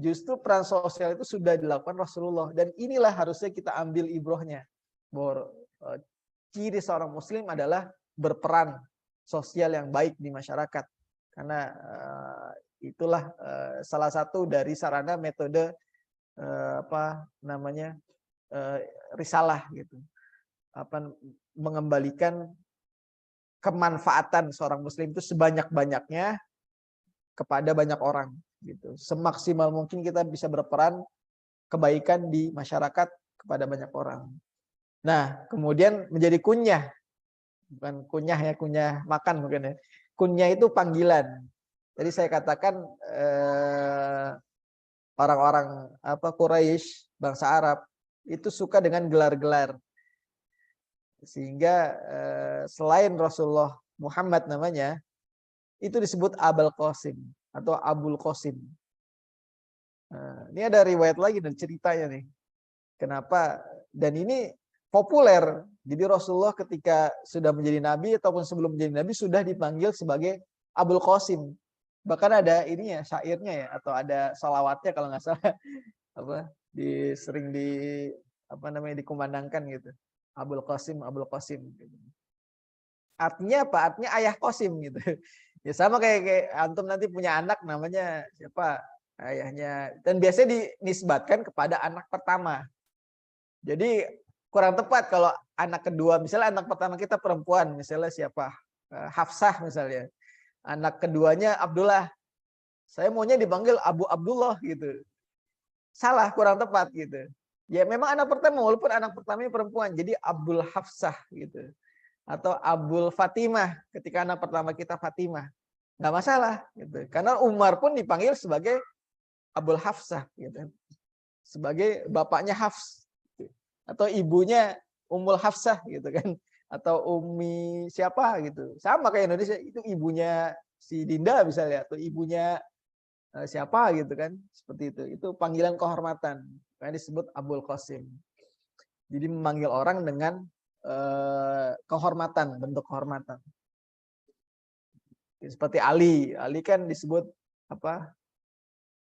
Justru peran sosial itu sudah dilakukan Rasulullah dan inilah harusnya kita ambil ibrohnya. Bahwa ciri seorang Muslim adalah berperan sosial yang baik di masyarakat. Karena itulah salah satu dari sarana metode risalah gitu. Mengembalikan kemanfaatan seorang Muslim itu sebanyak-banyaknya kepada banyak orang gitu. Semaksimal mungkin kita bisa berperan kebaikan di masyarakat kepada banyak orang. Nah, kemudian menjadi kunyah. Bukan kunyah ya, kunyah makan mungkin ya. Kunyah itu panggilan. Jadi saya katakan orang-orang Quraisy, bangsa Arab itu suka dengan gelar-gelar. Sehingga selain Rasulullah Muhammad namanya, itu disebut Abul Qasim atau Abul Qasim. Nah, ini ada riwayat lagi dan ceritanya nih. Kenapa? Dan ini populer. Jadi Rasulullah ketika sudah menjadi nabi ataupun sebelum menjadi nabi sudah dipanggil sebagai Abul Qasim. Bahkan ada ininya, syairnya ya, atau ada salawatnya kalau nggak salah, sering dikumandangkan gitu. Abul Qasim, Abul Qasim. Gitu. Artinya apa? Artinya ayah Qasim gitu. Ya sama kayak antum nanti punya anak namanya siapa? Ayahnya. Dan biasanya dinisbatkan kepada anak pertama. Jadi kurang tepat kalau anak kedua, misalnya anak pertama kita perempuan, misalnya siapa? Hafsah misalnya. Anak keduanya Abdullah. Saya maunya dipanggil Abu Abdullah gitu. Salah, kurang tepat gitu. Ya memang anak pertama, walaupun anak pertamanya perempuan, jadi Abdul Hafsah gitu. Atau Abdul Fatimah, ketika anak pertama kita Fatimah. Nggak masalah gitu. Karena Umar pun dipanggil sebagai Abdul Hafsah gitu. Sebagai bapaknya Hafs. Atau ibunya Ummul Hafsah gitu kan. Atau Umi siapa gitu. Sama kayak Indonesia, itu ibunya si Dinda misalnya. Atau ibunya siapa gitu kan. Seperti itu. Itu panggilan kehormatan. Karena disebut Abul Qasim. Jadi memanggil orang dengan kehormatan, bentuk kehormatan. Seperti Ali kan disebut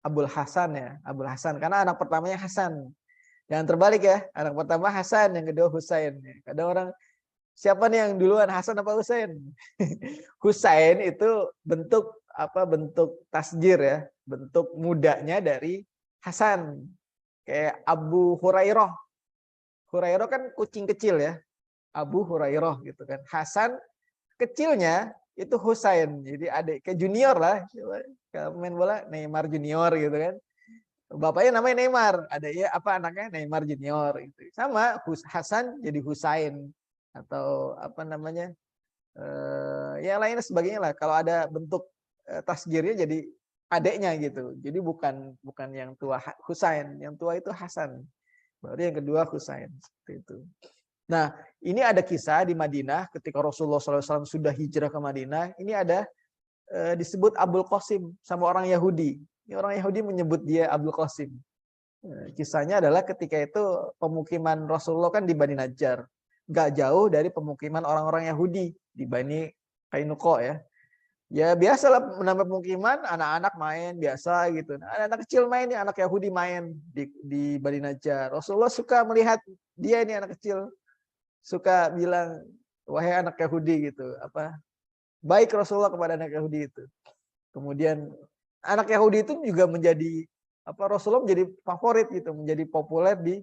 Abul Hasan ya, Abul Hasan karena anak pertamanya Hasan. Jangan terbalik ya, anak pertama Hasan, yang kedua Husain. Kadang orang siapa nih yang duluan, Hasan apa Husain? Husain itu bentuk bentuk tasjir ya, bentuk mudanya dari Hasan. Kayak Abu Hurairah. Hurairah kan kucing kecil ya. Abu Hurairah gitu kan. Hasan kecilnya itu Husain. Jadi adik ke junior lah. Kalau main bola Neymar junior gitu kan. Bapaknya namanya Neymar, adanya apa anaknya Neymar junior gitu. Sama Hasan jadi Husain atau apa namanya? Yang lain sebagainya lah. Kalau ada bentuk tasgirnya jadi adeknya gitu. Jadi bukan yang tua Husain, yang tua itu Hasan. Baru yang kedua Husain seperti itu. Nah, ini ada kisah di Madinah ketika Rasulullah SAW sudah hijrah ke Madinah. Ini ada disebut Abul Qasim sama orang Yahudi. Ini orang Yahudi menyebut dia Abul Qasim. Kisahnya adalah ketika itu pemukiman Rasulullah kan di Bani Najjar. Gak jauh dari pemukiman orang-orang Yahudi di Bani Qainuqa ya. Ya biasalah menambah pemukiman, anak-anak main biasa gitu. Nah, anak-anak kecil main nih, anak Yahudi main di Bani Najjar. Rasulullah suka melihat dia ini anak kecil, suka bilang, wahai anak Yahudi gitu, apa baik Rasulullah kepada anak Yahudi itu. Kemudian anak Yahudi itu juga menjadi apa Rasulullah menjadi favorit gitu, menjadi populer di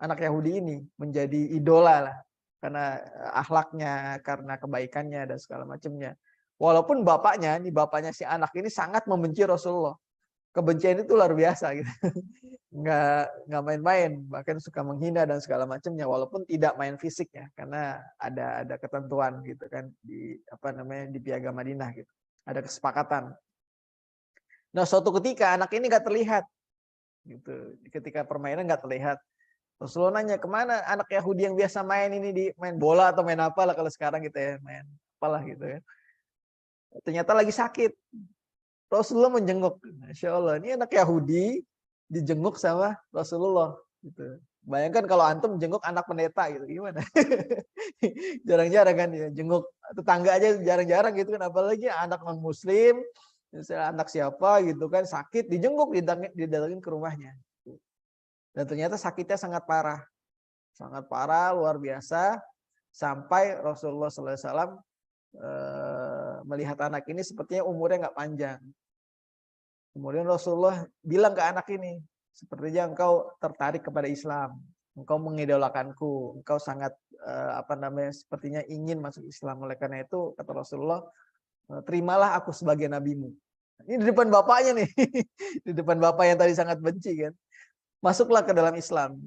anak Yahudi ini, menjadi idola lah karena akhlaknya, karena kebaikannya dan segala macamnya. Walaupun bapaknya si anak ini sangat membenci Rasulullah. Kebencian itu luar biasa gitu. Nggak main-main, bahkan suka menghina dan segala macamnya walaupun tidak main fisiknya karena ada ketentuan gitu kan di apa namanya di Piagam Madinah gitu. Ada kesepakatan. Nah, suatu ketika anak ini nggak terlihat gitu. Ketika permainan nggak terlihat. Rasulullah nanya, kemana anak Yahudi yang biasa main ini di main bola atau main apa lah kalau sekarang gitu ya, main apalah gitu ya. Ternyata lagi sakit. Rasulullah menjenguk. Masya Allah, ini anak Yahudi dijenguk sama Rasulullah. Gitu. Bayangkan kalau antum jenguk anak pendeta gitu, gimana? Jarang-jarang kan ya, jenguk tetangga aja jarang-jarang gitu kan, apalagi anak non Muslim, misalnya anak siapa gitu kan sakit, dijenguk, didatengin ke rumahnya. Dan ternyata sakitnya sangat parah, luar biasa, sampai Rasulullah SAW melihat anak ini sepertinya umurnya nggak panjang. Kemudian Rasulullah bilang ke anak ini, sepertinya engkau tertarik kepada Islam, engkau mengidolakanku, engkau sangat sepertinya ingin masuk Islam. Oleh karena itu kata Rasulullah, terimalah aku sebagai nabimu. Ini di depan bapaknya nih, di depan bapak yang tadi sangat benci kan. Masuklah ke dalam Islam,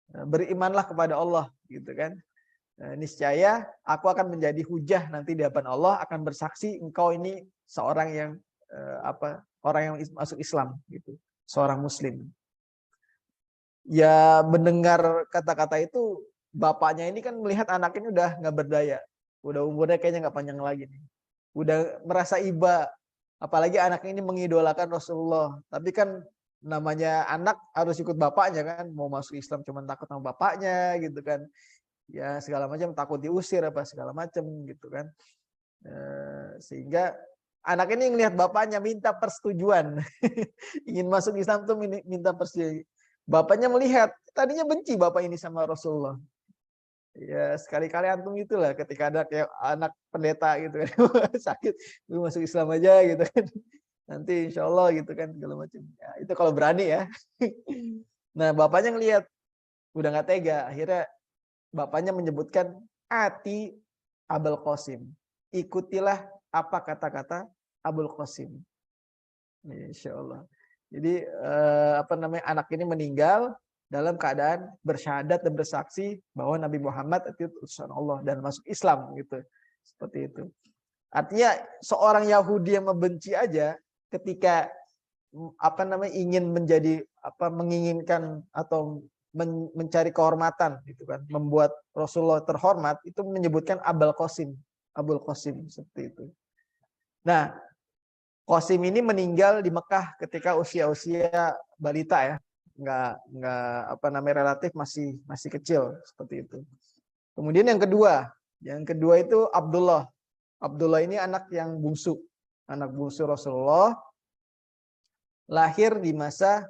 berimanlah kepada Allah, gitu kan. Niscaya aku akan menjadi hujah nanti di hadapan Allah, akan bersaksi engkau ini seorang yang orang yang masuk Islam gitu, seorang Muslim. Ya mendengar kata-kata itu, bapaknya ini kan melihat anak ini udah nggak berdaya, udah umurnya kayaknya nggak panjang lagi nih, udah merasa iba, apalagi anak ini mengidolakan Rasulullah. Tapi kan namanya anak harus ikut bapaknya kan, mau masuk Islam cuma takut sama bapaknya gitu kan. Ya segala macam, takut diusir apa segala macam gitu kan. Sehingga anak ini ngelihat bapaknya minta persetujuan. Ingin masuk Islam tuh minta persetujuan. Bapaknya melihat, tadinya benci bapak ini sama Rasulullah. Ya sekali-kali antum itulah ketika ada kayak anak pendeta gitu kan sakit, lu masuk Islam aja gitu kan. Nanti insya Allah gitu kan segala macam. Ya, itu kalau berani ya. Nah bapaknya ngelihat udah nggak tega, akhirnya bapaknya menyebutkan ati Abul Qasim. Ikutilah apa kata-kata Abul Qasim. Insya Allah. Jadi anak ini meninggal dalam keadaan bersyahadat dan bersaksi bahwa Nabi Muhammad itu utusan Allah dan masuk Islam gitu. Seperti itu. Artinya seorang Yahudi yang membenci aja ketika ingin menjadi menginginkan atau mencari kehormatan gitu kan, membuat Rasulullah terhormat, itu menyebutkan Abul Qasim seperti itu. Nah, Qasim ini meninggal di Mekah ketika usia balita ya, nggak relatif masih kecil seperti itu. Kemudian yang kedua itu Abdullah. Abdullah ini anak bungsu Rasulullah, lahir di masa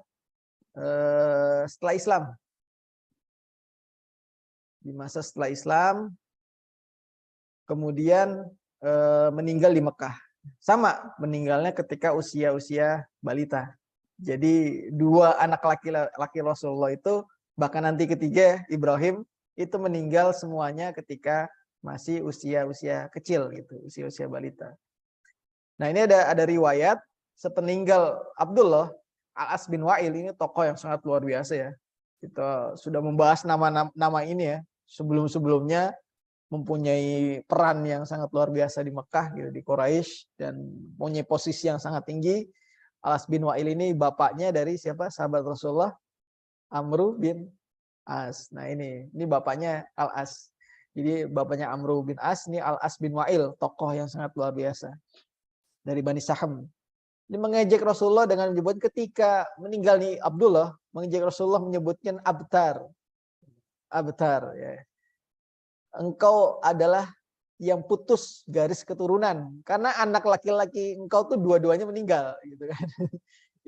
setelah Islam. Di masa setelah Islam, kemudian meninggal di Mekah. Sama meninggalnya ketika usia balita. Jadi dua anak laki-laki Rasulullah itu, bahkan nanti ketiga Ibrahim itu meninggal semuanya ketika masih usia-usia kecil gitu, usia-usia balita. Nah, ini ada riwayat sepeninggal Abdullah, Al-As bin Wa'il ini tokoh yang sangat luar biasa ya. Kita sudah membahas nama ini ya. Sebelum-sebelumnya mempunyai peran yang sangat luar biasa di Mekah gitu, di Quraisy, dan punya posisi yang sangat tinggi. Al-As bin Wa'il ini bapaknya dari siapa? Sahabat Rasulullah, Amru bin As. Nah, ini bapaknya Al-As. Jadi bapaknya Amru bin As, ini Al-As bin Wa'il, tokoh yang sangat luar biasa dari Bani Saham. Ini mengejek Rasulullah dengan menyebut ketika meninggal nih Abdullah, mengejek Rasulullah menyebutkan abtar. Abtar ya. Engkau adalah yang putus garis keturunan karena anak laki-laki engkau tuh dua-duanya meninggal gitu kan.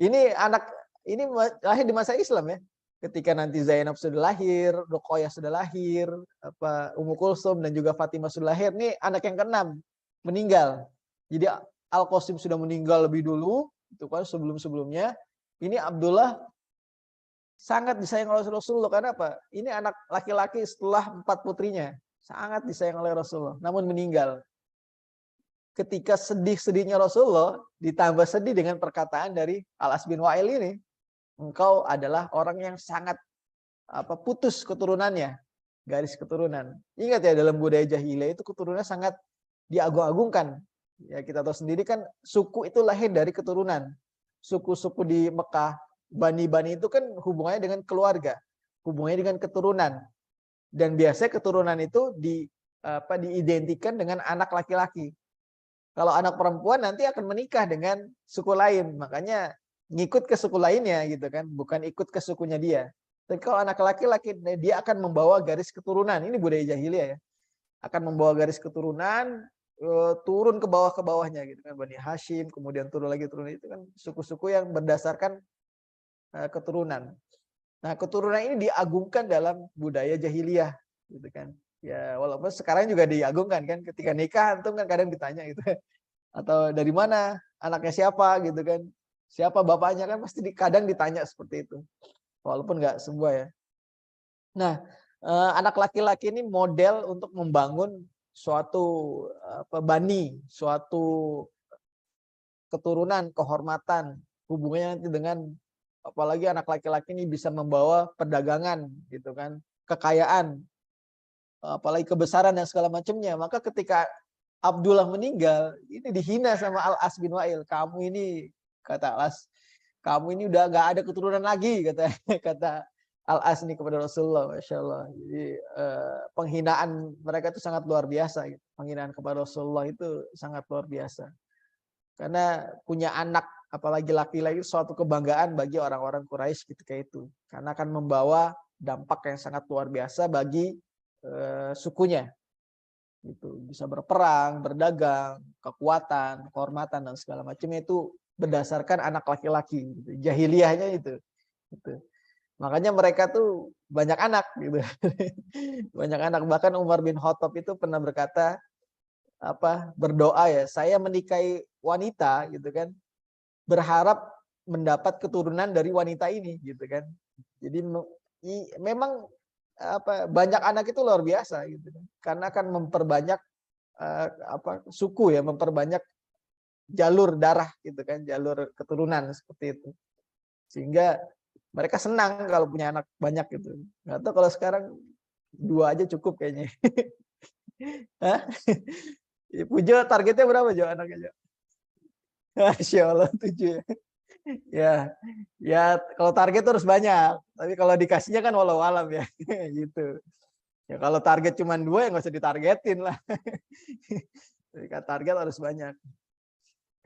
Ini lahir di masa Islam ya. Ketika nanti Zainab sudah lahir, Ruqayyah sudah lahir, Ummu Kulsum dan juga Fatimah sudah lahir, nih anak yang keenam meninggal. Jadi Al-Qasim sudah meninggal lebih dulu, itu kan sebelum-sebelumnya. Ini Abdullah sangat disayang oleh Rasulullah karena apa? Ini anak laki-laki setelah 4 putrinya, sangat disayang oleh Rasulullah, namun meninggal. Ketika sedih-sedihnya Rasulullah ditambah sedih dengan perkataan dari Al-As bin Wa'il ini, engkau adalah orang yang sangat putus keturunannya, garis keturunan. Ingat ya, dalam budaya jahiliyah itu keturunan sangat diagung-agungkan. Ya, kita tahu sendiri kan suku itu lahir dari keturunan. Suku-suku di Mekah, Bani-Bani itu kan hubungannya dengan keluarga, hubungannya dengan keturunan. Dan biasanya keturunan itu diidentikan dengan anak laki-laki. Kalau anak perempuan nanti akan menikah dengan suku lain, makanya ngikut ke suku lainnya gitu kan, bukan ikut ke sukunya dia. Tapi kalau anak laki-laki dia akan membawa garis keturunan. Ini budaya jahiliyah ya. Akan membawa garis keturunan turun ke bawahnya gitu kan, Bani Hashim, kemudian turun itu kan suku-suku yang berdasarkan keturunan. Nah, keturunan ini diagungkan dalam budaya jahiliyah gitu kan. Ya, walaupun sekarang juga diagungkan kan, ketika nikah antum kan kadang ditanya gitu. Atau dari mana, anaknya siapa gitu kan. Siapa bapaknya kan pasti kadang ditanya seperti itu. Walaupun enggak semua ya. Nah, anak laki-laki ini model untuk membangun suatu bani, suatu keturunan, kehormatan, hubungannya nanti dengan, apalagi anak laki-laki ini bisa membawa perdagangan gitu kan, kekayaan, apalagi kebesaran dan segala macamnya. Maka ketika Abdullah meninggal, ini dihina sama Al-As bin Wa'il. Kamu ini, kata Al-As, kamu ini udah gak ada keturunan lagi, kata Al-As ini kepada Rasulullah. Masya Allah. Jadi penghinaan mereka itu sangat luar biasa. Gitu. Penghinaan kepada Rasulullah itu sangat luar biasa. Karena punya anak, apalagi laki-laki, suatu kebanggaan bagi orang-orang Quraisy ketika itu. Karena akan membawa dampak yang sangat luar biasa bagi sukunya. Gitu. Bisa berperang, berdagang, kekuatan, kehormatan, dan segala macamnya itu berdasarkan anak laki-laki. Gitu. Jahiliyahnya itu. Gitu. Makanya mereka tuh banyak anak gitu. Banyak anak. Bahkan Umar bin Khattab itu pernah berkata, berdoa ya, saya menikahi wanita gitu kan, berharap mendapat keturunan dari wanita ini gitu kan. Jadi memang banyak anak itu luar biasa gitu kan. Karena akan memperbanyak suku ya, memperbanyak jalur darah gitu kan, jalur keturunan seperti itu. Sehingga mereka senang kalau punya anak banyak gitu. Nggak tahu kalau sekarang 2 aja cukup kayaknya. Hah? Pujo targetnya berapa Jo anaknya Jo? Masya Allah 7 ya. Ya kalau target harus banyak. Tapi kalau dikasihnya kan walau alam ya. Gitu. Ya kalau target cuma 2 ya nggak usah ditargetin lah. Target harus banyak.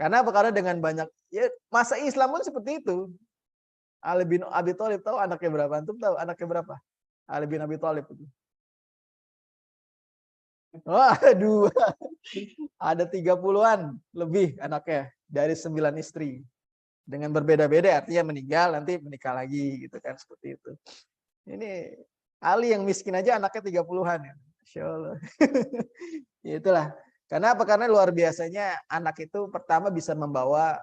Karena dengan banyak, ya masa Islam pun seperti itu. Ali bin Abi Thalib tahu anaknya berapa? Antum tahu anaknya berapa? Ali bin Abi Thalib itu. Wah, 2. Ada 30-an lebih anaknya dari 9 istri. Dengan berbeda-beda, artinya meninggal nanti menikah lagi gitu kan, seperti itu. Ini Ali yang miskin aja anaknya 30-an ya. Masya Allah. Ya, itulah. Karena apa? Karena luar biasanya anak itu pertama bisa membawa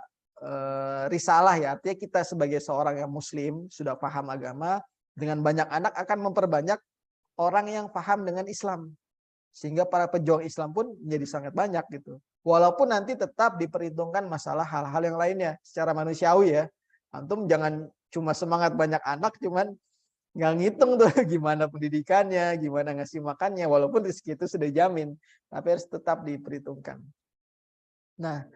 risalah ya, artinya kita sebagai seorang yang muslim sudah paham agama, dengan banyak anak akan memperbanyak orang yang paham dengan Islam, sehingga para pejuang Islam pun menjadi sangat banyak gitu. Walaupun nanti tetap diperhitungkan masalah hal-hal yang lainnya secara manusiawi ya. Antum jangan cuma semangat banyak anak cuman nggak ngitung tuh gimana pendidikannya, gimana ngasih makannya, walaupun rezeki itu sudah jamin, tapi harus tetap diperhitungkan. Nah,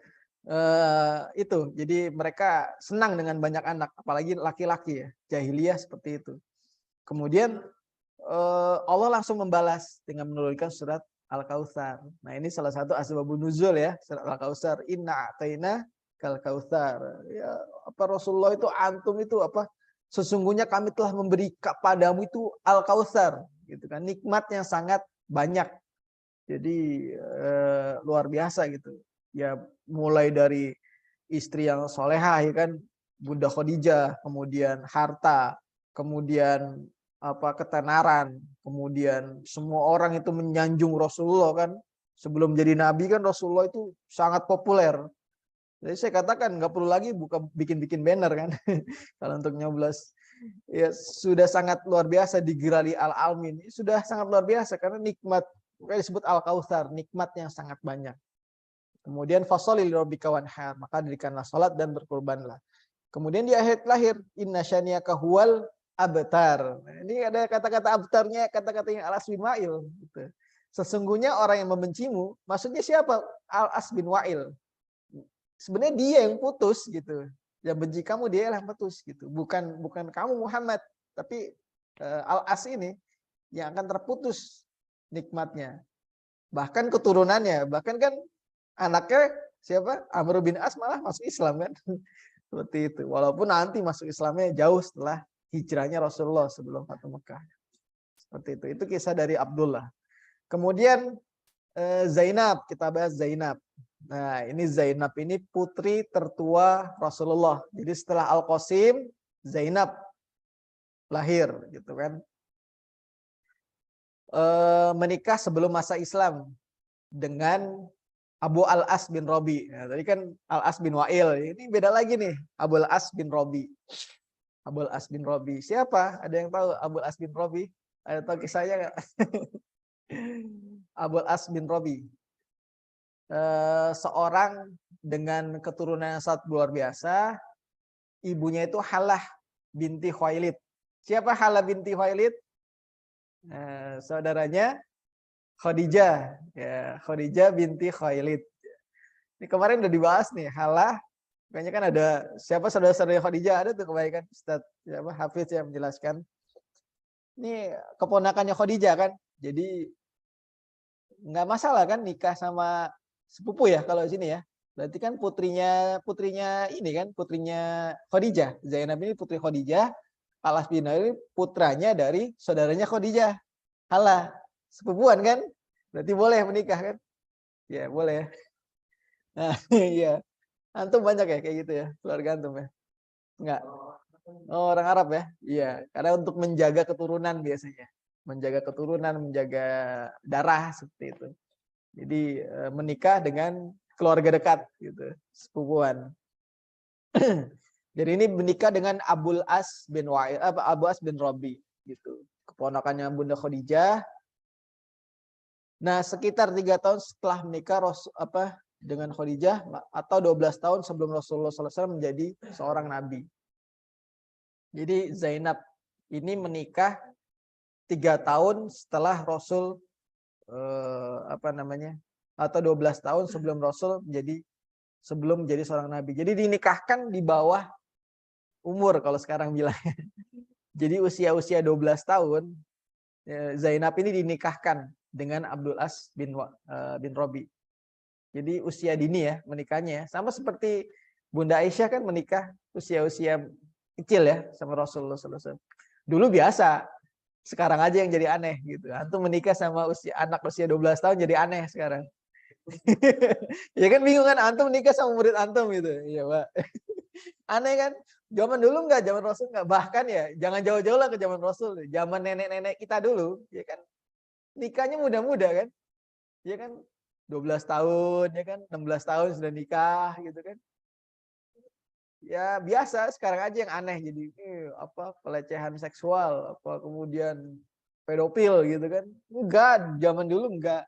itu jadi mereka senang dengan banyak anak, apalagi laki-laki ya, jahiliyah seperti itu. Kemudian Allah langsung membalas dengan menurunkan surat Al-Kautsar. Nah, ini salah satu asbabun nuzul ya, surat Al-Kautsar. Inna a'taina kal kautsar. Ya, apa Rasulullah itu antum itu apa? Sesungguhnya kami telah memberi kepadamu itu Al-Kautsar, gitu kan. Nikmat yang sangat banyak. Jadi luar biasa gitu. Ya mulai dari istri yang solehah ya kan, Bunda Khadijah, kemudian harta, kemudian apa ketenaran, kemudian semua orang itu menyanjung Rasulullah kan. Sebelum jadi nabi kan Rasulullah itu sangat populer. Jadi saya katakan nggak perlu lagi bikin-bikin banner kan. Kalau untuk nyoblos ya sudah sangat luar biasa digerali al-almin. Sudah sangat luar biasa karena nikmat, makanya disebut al-kautsar, nikmat yang sangat banyak. Kemudian fasholli lirabbika wanhar, maka dirikanlah salat dan berkurbanlah. Kemudian di ayat lahir inna syani'aka huwal abtar. Nah, ini ada kata-kata abtarnya, kata-kata yang alas bin wa'il gitu. Sesungguhnya orang yang membencimu, maksudnya siapa? Al-As bin Wa'il. Sebenarnya dia yang putus gitu. Yang benci kamu dia yang putus gitu. Bukan kamu Muhammad, tapi Al-As ini yang akan terputus nikmatnya. Bahkan keturunannya, bahkan kan anaknya siapa? Amr bin As malah masuk Islam kan. Seperti itu. Walaupun nanti masuk Islamnya jauh setelah hijrahnya Rasulullah sebelum Fathu Mekah. Seperti itu. Itu kisah dari Abdullah. Kemudian Zainab, kita bahas Zainab. Nah, ini Zainab ini putri tertua Rasulullah. Jadi setelah Al-Qasim, Zainab lahir gitu kan. Menikah sebelum masa Islam dengan Abu Al-As bin Robi. Nah, tadi kan Al-As bin Wa'il. Ini beda lagi nih. Abu Al-As bin Robi. Abu Al-As bin Robi. Siapa? Ada yang tahu Abu Al-As bin Robi? Ada tahu kisahnya nggak? Abu Al-As bin Robi. Seorang dengan keturunan yang sangat luar biasa. Ibunya itu Halah binti Khuwailid. Siapa Halah binti Khuwailid? Saudaranya Khadijah, ya Khadijah binti Khuwailid. Ini kemarin udah dibahas nih, Halah. Kayaknya kan ada siapa saudara-saudara Khadijah ada tuh kebaikan Ustaz siapa Hafiz yang menjelaskan. Ini keponakannya Khadijah kan. Jadi nggak masalah kan nikah sama sepupu ya kalau di sini ya. Berarti kan putrinya ini kan putrinya Khadijah. Zainab ini putri Khadijah. Al-As bin Wa'il putranya dari saudaranya Khadijah. Halah. Sepupuan kan? Berarti boleh menikah kan? Ya, boleh. Nah, iya. Antum banyak ya kayak gitu ya, keluarga antum ya? Enggak. Oh, orang Arab ya? Iya, karena untuk menjaga keturunan biasanya. Menjaga keturunan, menjaga darah seperti itu. Jadi menikah dengan keluarga dekat gitu, sepupuan. Jadi ini menikah dengan Abul As bin Wa'il, Abu As bin Robi gitu. Keponakannya Bunda Khadijah. Nah, sekitar 3 tahun setelah menikah dengan Khadijah atau 12 tahun sebelum Rasulullah SAW menjadi seorang nabi. Jadi Zainab ini menikah 3 tahun setelah Rasul atau 12 tahun sebelum Rasul sebelum menjadi seorang nabi. Jadi dinikahkan di bawah umur kalau sekarang bilang. Jadi usia 12 tahun Zainab ini dinikahkan dengan Abdul As bin Robi. Jadi usia dini ya menikahnya. Sama seperti Bunda Aisyah kan menikah usia-usia kecil ya sama Rasulullah SAW. Dulu biasa, sekarang aja yang jadi aneh gitu. Antum menikah sama anak usia 12 tahun jadi aneh sekarang. Ya kan bingung kan antum menikah sama murid antum gitu. Iya, Pak. Aneh kan? Zaman dulu enggak, zaman Rasul enggak. Bahkan ya jangan jauh-jauh lah ke zaman Rasul. Zaman nenek-nenek kita dulu, ya kan. Nikahnya muda-muda kan? Ya kan 12 tahun ya kan, 16 tahun sudah nikah gitu kan. ya biasa sekarang aja yang aneh jadi apa pelecehan seksual apa kemudian pedofil gitu kan. Enggak, zaman dulu enggak.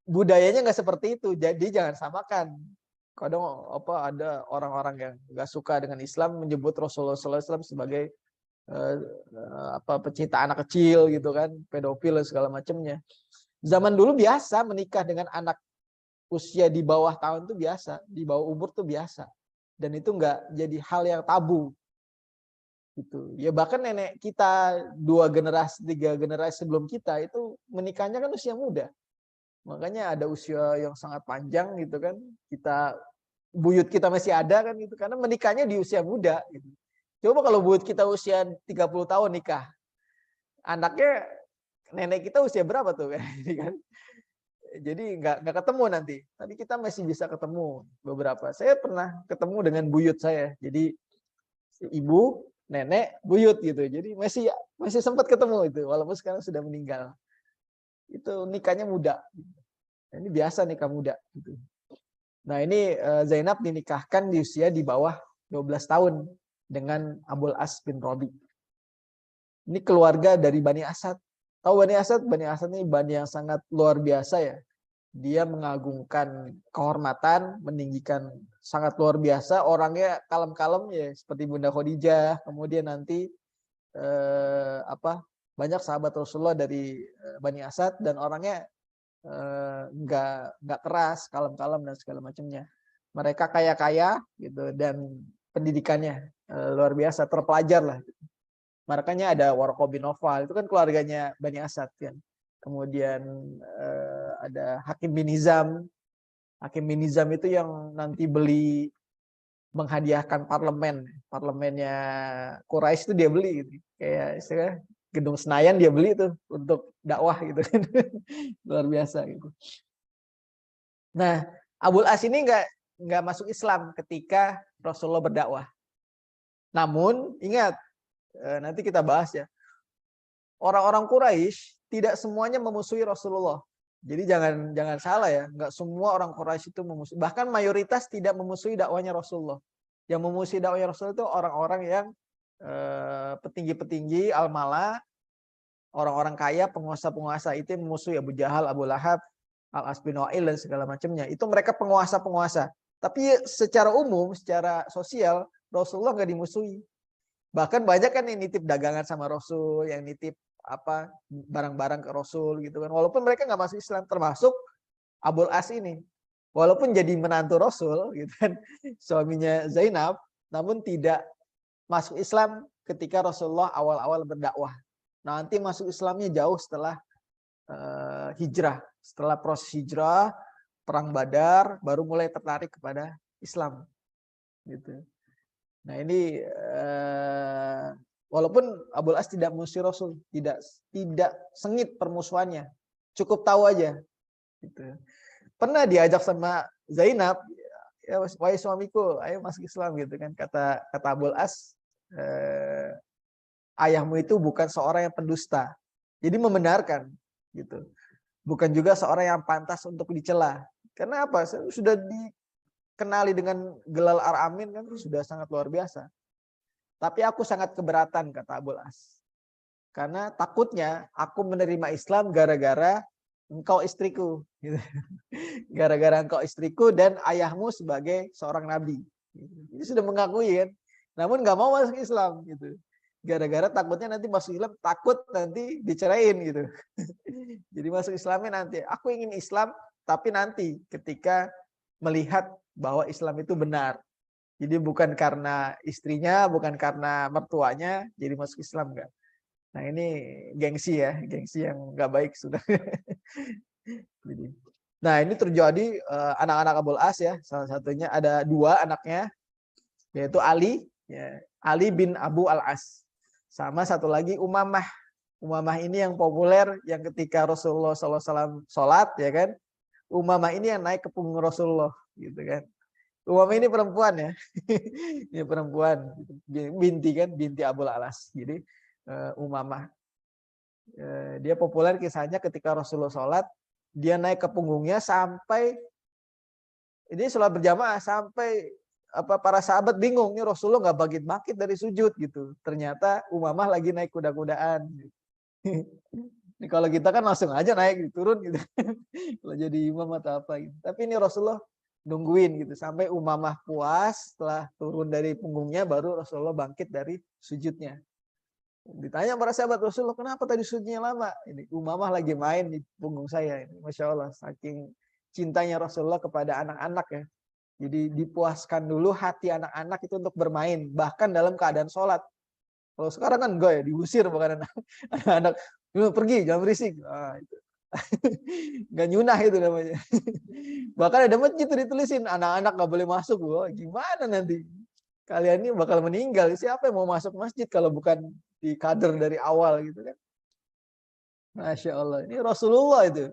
Budayanya enggak seperti itu. Jadi jangan samakan. Kadang apa ada orang-orang yang enggak suka dengan Islam menyebut Rasulullah SAW sebagai apa pecinta anak kecil gitu kan, pedofil dan segala macamnya. Zaman dulu biasa menikah dengan anak usia di bawah tahun tuh biasa, di bawah umur tuh biasa. Dan itu enggak jadi hal yang tabu. Gitu. Ya bahkan nenek kita 2 generasi, 3 generasi sebelum kita itu menikahnya kan usia muda. Makanya ada usia yang sangat panjang gitu kan. Buyut kita masih ada kan gitu karena menikahnya di usia muda gitu. Coba kalau buyut kita usia 30 tahun nikah. Anaknya nenek kita usia berapa tuh kan? Jadi nggak ketemu nanti. Tapi kita masih bisa ketemu beberapa. Saya pernah ketemu dengan buyut saya. Jadi ibu, nenek, buyut gitu. Jadi masih sempat ketemu itu walaupun sekarang sudah meninggal. Itu nikahnya muda. Ini biasa nikah muda gitu. Nah, ini Zainab dinikahkan di usia di bawah 12 tahun dengan Abul As bin Robi. Ini keluarga dari Bani Asad. Tahu Bani Asad? Bani Asad ini bani yang sangat luar biasa ya. Dia mengagungkan kehormatan, meninggikan sangat luar biasa. Orangnya kalem-kalem ya, seperti Bunda Khadijah. Kemudian nanti banyak sahabat Rasulullah dari Bani Asad dan orangnya nggak keras, kalem-kalem dan segala macamnya. Mereka kaya-kaya gitu dan pendidikannya luar biasa, terpelajar lah. Makanya ada Warqa bin Nawfal, itu kan keluarganya Bani Asad kan. Kemudian ada Hakim bin Hizam. Hakim bin Hizam itu yang nanti menghadiahkan parlemennya Quraisy itu dia beli gitu. Kayak istilah gedung Senayan dia beli tuh untuk dakwah gitu kan. Luar biasa gitu. Nah, Abul As ini nggak masuk Islam ketika Rasulullah berdakwah. Namun ingat, nanti kita bahas ya. Orang-orang Quraisy tidak semuanya memusuhi Rasulullah. Jadi jangan salah ya, nggak semua orang Quraisy itu memusuhi. Bahkan mayoritas tidak memusuhi dakwahnya Rasulullah. Yang memusuhi dakwahnya Rasulullah itu orang-orang yang petinggi-petinggi, al-mala, orang-orang kaya, penguasa-penguasa itu yang memusuhi Abu Jahal, Abu Lahab, Al-As bin Wa'il dan segala macamnya. Itu mereka penguasa-penguasa. Tapi secara umum, secara sosial, Rasulullah nggak dimusuhi. Bahkan banyak kan yang nitip dagangan sama Rasul, yang nitip apa barang-barang ke Rasul gitu kan. Walaupun mereka nggak masuk Islam, termasuk Abul As ini. Walaupun jadi menantu Rasul gitu kan, suaminya Zainab, namun tidak masuk Islam ketika Rasulullah awal-awal berdakwah. Nanti masuk Islamnya jauh setelah hijrah. Setelah proses hijrah, perang Badar, baru mulai tertarik kepada Islam. Gitu. Nah ini walaupun Abul As tidak musuh Rasul, tidak sengit permusuhannya, cukup tahu aja. Gitu. Pernah diajak sama Zainab, ya wahai suamiku, ayo masuk Islam gitu kan. Kata Abul As, ayahmu itu bukan seorang yang pendusta, jadi membenarkan gitu. Bukan juga seorang yang pantas untuk dicela. Karena apa? Sudah dikenali dengan gelar Ar-Amin kan sudah sangat luar biasa. Tapi aku sangat keberatan kata Abul As. Karena takutnya aku menerima Islam gara-gara engkau istriku. Gara-gara engkau istriku dan ayahmu sebagai seorang nabi. Ini sudah mengakui kan. Namun nggak mau masuk Islam gitu. Gara-gara takutnya nanti masuk Islam, takut nanti dicerain gitu. Jadi masuk Islamnya nanti. Aku ingin Islam, tapi nanti ketika melihat bahwa Islam itu benar. Jadi bukan karena istrinya, bukan karena mertuanya, jadi masuk Islam enggak. Nah ini gengsi ya, gengsi yang nggak baik sudah. Nah ini terjadi anak-anak Abul As ya, salah satunya ada 2 anaknya, yaitu Ali, ya, Ali bin Abu Al-As. Sama satu lagi Umamah. Umamah ini yang populer, yang ketika Rasulullah SAW sholat, ya kan? Umamah ini yang naik ke punggung Rasulullah, gitu kan? Umamah ini perempuan ya, ini perempuan, binti Abul Alas. Jadi Umamah, dia populer kisahnya ketika Rasulullah sholat, dia naik ke punggungnya sampai ini sholat berjamaah sampai para sahabat bingung, nih Rasulullah nggak bangkit-bangkit dari sujud gitu. Ternyata Umamah lagi naik kuda-kudaan. Ini kalau kita kan langsung aja naik turun gitu. Kalau jadi imam atau apa gitu. Tapi ini Rasulullah nungguin gitu sampai Umamah puas, setelah turun dari punggungnya baru Rasulullah bangkit dari sujudnya. Ditanya para sahabat, Rasulullah kenapa tadi sujudnya lama? Ini Umamah lagi main di punggung saya. Ini Masya Allah, saking cintanya Rasulullah kepada anak-anak ya. Jadi dipuaskan dulu hati anak-anak itu untuk bermain, bahkan dalam keadaan sholat. Kalau sekarang kan enggak ya, diusir bahkan anak-anak, pergi jangan berisik. Itu. Nggak nyunah itu namanya. Bahkan ada masjid itu ditulisin, anak-anak nggak boleh masuk. Wah, gimana nanti? Kalian ini bakal meninggal. Siapa yang mau masuk masjid kalau bukan di kader dari awal gitu kan? Masya Allah. Ini Rasulullah itu.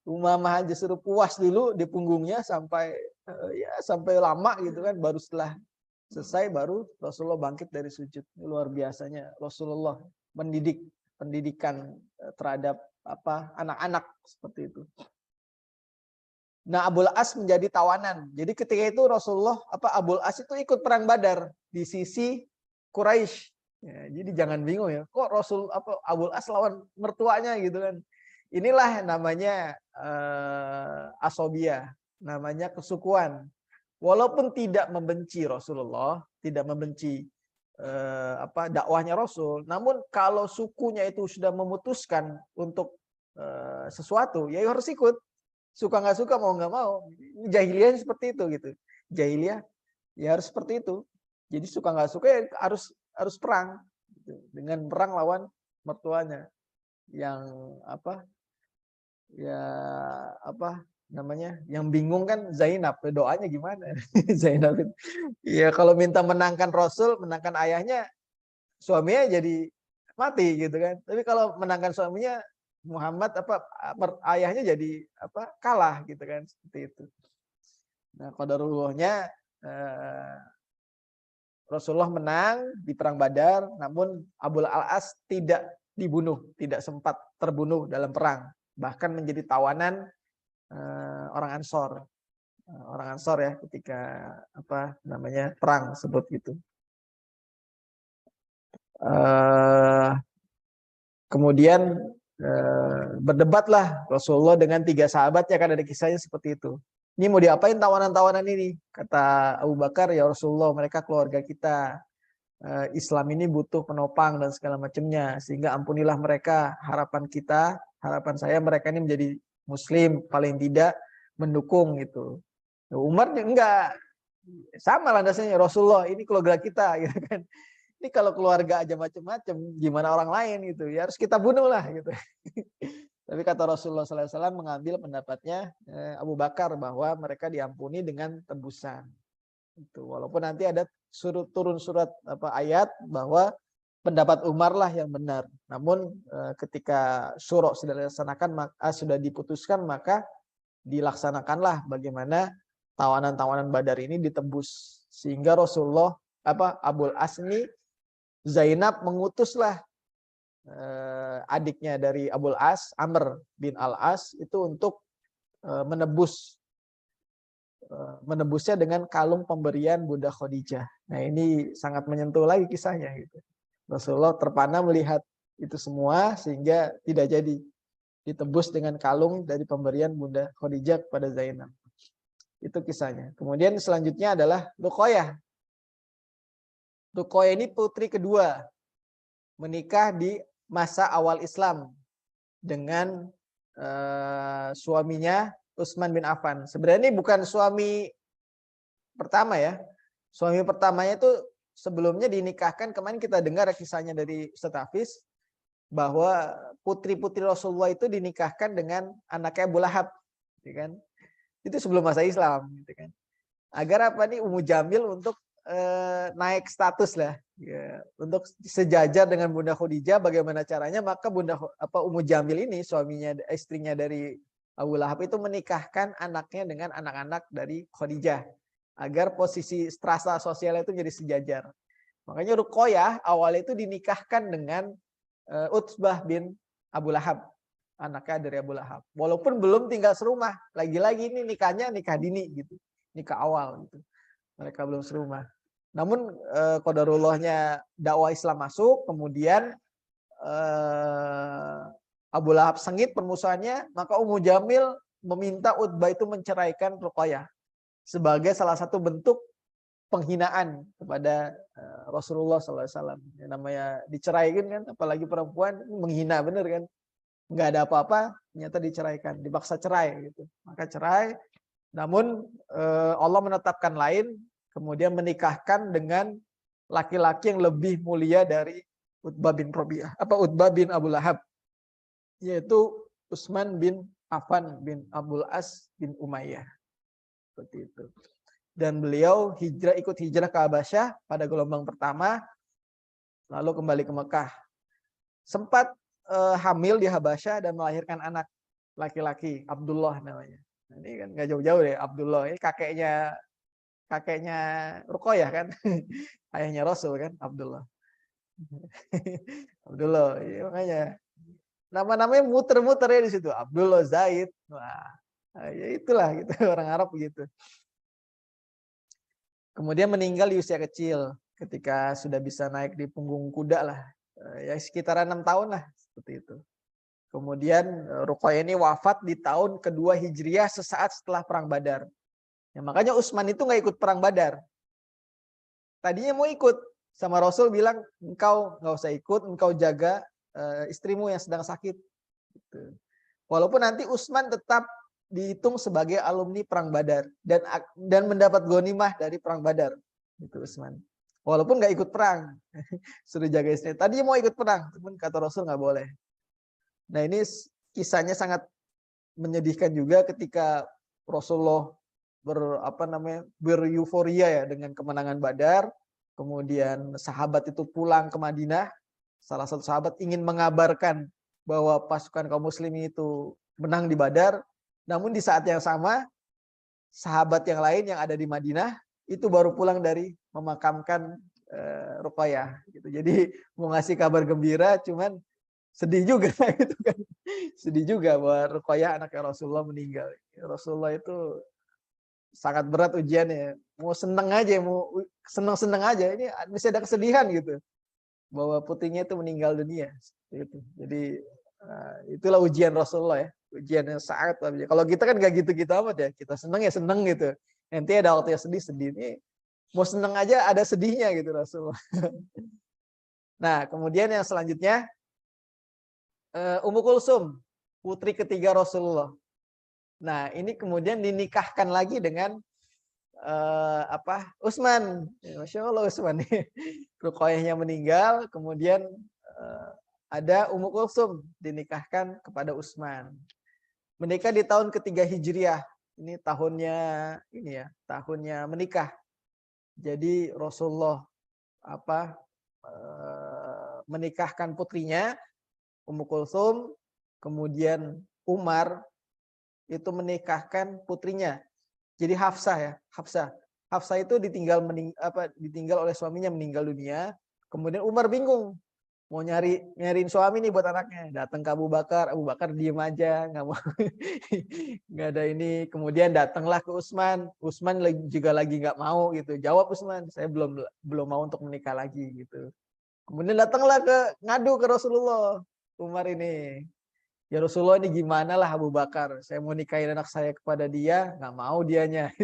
Umamah aja suruh puas dulu di punggungnya sampai sampai lama gitu kan, baru setelah selesai baru Rasulullah bangkit dari sujud. Luar biasanya Rasulullah pendidikan terhadap anak-anak seperti itu. Nah, Abul As menjadi tawanan. Jadi ketika itu Rasulullah Abul As itu ikut perang Badar di sisi Quraisy. Ya, jadi jangan bingung ya, kok Abul As lawan mertuanya gitu kan. Inilah namanya asobiyah, namanya kesukuan. Walaupun tidak membenci Rasulullah, tidak membenci dakwahnya Rasul, namun kalau sukunya itu sudah memutuskan untuk sesuatu, ya harus ikut. Suka nggak suka, mau nggak mau. Jahiliyah seperti itu gitu. Jahiliyah ya harus seperti itu. Jadi suka nggak suka ya harus perang gitu. Dengan perang lawan mertuanya yang namanya yang bingung kan Zainab, doanya gimana? Zainab ya kalau minta menangkan Rasul, menangkan ayahnya, suaminya jadi mati gitu kan. Tapi kalau menangkan suaminya Muhammad ayahnya jadi kalah gitu kan, seperti itu. Nah, qadarullahnya Rasulullah menang di perang Badar, namun Abul As tidak dibunuh, tidak sempat terbunuh dalam perang, bahkan menjadi tawanan orang Ansor. Orang Ansor ya ketika perang sebut gitu. Kemudian berdebatlah Rasulullah dengan 3 sahabatnya, kan ada kisahnya seperti itu. Ini mau diapain tawanan-tawanan ini? Kata Abu Bakar, ya Rasulullah, mereka keluarga kita. Islam ini butuh penopang dan segala macamnya, sehingga ampunilah mereka. Harapan saya mereka ini menjadi Muslim, paling tidak mendukung gitu. Umar enggak, sama landasnya, Rasulullah ini keluarga kita gitu kan. Ini kalau keluarga aja macam-macam, gimana orang lain gitu, ya harus kita bunuh lah gitu. Tapi kata Rasulullah SAW mengambil pendapatnya Abu Bakar bahwa mereka diampuni dengan tebusan. Itu walaupun nanti ada turun surat ayat bahwa pendapat Umar lah yang benar. Namun ketika syura sudah dilaksanakan, sudah diputuskan, maka dilaksanakanlah bagaimana tawanan-tawanan Badar ini ditebus, sehingga Rasulullah Abul As ini, Zainab mengutuslah adiknya dari Abul As, Amr bin Al-As itu untuk menebusnya dengan kalung pemberian Bunda Khadijah. Nah, ini sangat menyentuh lagi kisahnya gitu. Rasulullah terpana melihat itu semua sehingga tidak jadi ditebus dengan kalung dari pemberian Bunda Khadijah kepada Zainab. Itu kisahnya. Kemudian selanjutnya adalah Ruqayyah. Ruqayyah ini putri kedua, menikah di masa awal Islam dengan suaminya Utsman bin Affan. Sebenarnya ini bukan suami pertama ya. Suami pertamanya itu sebelumnya dinikahkan, kemarin kita dengar kisahnya dari Ustaz Hafiz, bahwa putri-putri Rasulullah itu dinikahkan dengan anaknya Abu Lahab, gitu kan? Itu sebelum masa Islam, gitu kan? Agar Ummu Jamil untuk naik status lah, ya, untuk sejajar dengan Bunda Khadijah. Bagaimana caranya? Maka Ummu Jamil ini, istrinya dari Abu Lahab itu menikahkan anaknya dengan anak-anak dari Khadijah, agar posisi strata sosialnya itu jadi sejajar. Makanya Ruqayyah awalnya itu dinikahkan dengan Utbah bin Abu Lahab, anaknya dari Abu Lahab. Walaupun belum tinggal serumah, lagi-lagi ini nikahnya nikah dini gitu, nikah awal gitu. Mereka belum serumah. Namun qadarullahnya dakwah Islam masuk, kemudian Abu Lahab sengit permusuhannya, maka Ummu Jamil meminta Utbah itu menceraikan Ruqayyah sebagai salah satu bentuk penghinaan kepada Rasulullah SAW. Yang namanya diceraikan kan, apalagi perempuan menghina bener kan, nggak ada apa-apa, ternyata diceraikan, dipaksa cerai gitu. Maka cerai, namun Allah menetapkan lain, kemudian menikahkan dengan laki-laki yang lebih mulia dari Utbah bin Rabi'ah, Utbah bin Abu Lahab, yaitu Utsman bin Affan bin Abdul As bin Umayyah. Seperti itu. Dan beliau ikut hijrah ke Habasyah pada gelombang pertama, lalu kembali ke Mekah. Sempat hamil di Habasyah dan melahirkan anak laki-laki, Abdullah namanya. Ini kan nggak jauh-jauh deh, Abdullah. Ini kakeknya Ruqayyah kan, ayahnya Rasul kan, Abdullah. Abdullah, ya, makanya nama-namanya muter-muter ya di situ, Abdullah Zaid. Wah, ya itulah gitu orang Arab begitu. Kemudian meninggal di usia kecil ketika sudah bisa naik di punggung kuda lah, ya sekitaran 6 tahun lah seperti itu. Kemudian Ruqayyah ini wafat di tahun kedua Hijriah sesaat setelah perang Badar. Ya, makanya Utsman itu nggak ikut perang Badar. Tadinya mau ikut, sama Rasul bilang engkau nggak usah ikut, engkau jaga istrimu yang sedang sakit. Gitu. Walaupun nanti Utsman tetap dihitung sebagai alumni perang Badar dan mendapat ghanimah dari perang Badar. Itu Utsman. Walaupun nggak ikut perang, suruh jaga istri. Tadinya mau ikut perang, teman kata Rasul nggak boleh. Nah ini kisahnya sangat menyedihkan juga ketika Rasulullah bereuforia ya dengan kemenangan Badar. Kemudian sahabat itu pulang ke Madinah. Salah satu sahabat ingin mengabarkan bahwa pasukan kaum muslimin itu menang di Badar. Namun di saat yang sama, sahabat yang lain yang ada di Madinah itu baru pulang dari memakamkan Ruqayyah. Gitu. Jadi mau ngasih kabar gembira, cuman sedih juga gitu kan. Sedih juga bahwa Ruqayyah anaknya Rasulullah meninggal. Rasulullah itu sangat berat ujiannya. Mau seneng aja, mau seneng-seneng aja. Ini bisa ada kesedihan gitu. Bahwa putrinya itu meninggal dunia. Gitu. Jadi itulah ujian Rasulullah ya. Ujian yang sangat. Kalau kita kan gak gitu-gitu amat ya. Kita seneng ya seneng gitu. Nanti ada waktu yang sedih-sedih. Ini mau seneng aja ada sedihnya gitu Rasulullah. Nah kemudian yang selanjutnya Ummu Kulsum, putri ketiga Rasulullah. Nah, ini kemudian dinikahkan lagi dengan Utsman. Ya, Masya Allah Utsman nih. Ruqayyahnya meninggal, kemudian ada Ummu Kulsum dinikahkan kepada Utsman. Menikah di tahun ketiga Hijriah. Ini tahunnya menikah. Jadi Rasulullah menikahkan putrinya Ummu Kulsum, kemudian Umar itu menikahkan putrinya. Jadi Hafsah ya, Hafsah itu ditinggal oleh suaminya meninggal dunia. Kemudian Umar bingung mau nyariin suami nih buat anaknya. Datang ke Abu Bakar diem aja, nggak mau, nggak ada ini. Kemudian datanglah ke Utsman juga lagi nggak mau gitu. Jawab Utsman, saya belum mau untuk menikah lagi gitu. Kemudian datanglah ngadu ke Rasulullah. Umar ini, ya Rasulullah ini gimana lah Abu Bakar, saya mau nikahin anak saya kepada dia, nggak mau dianya.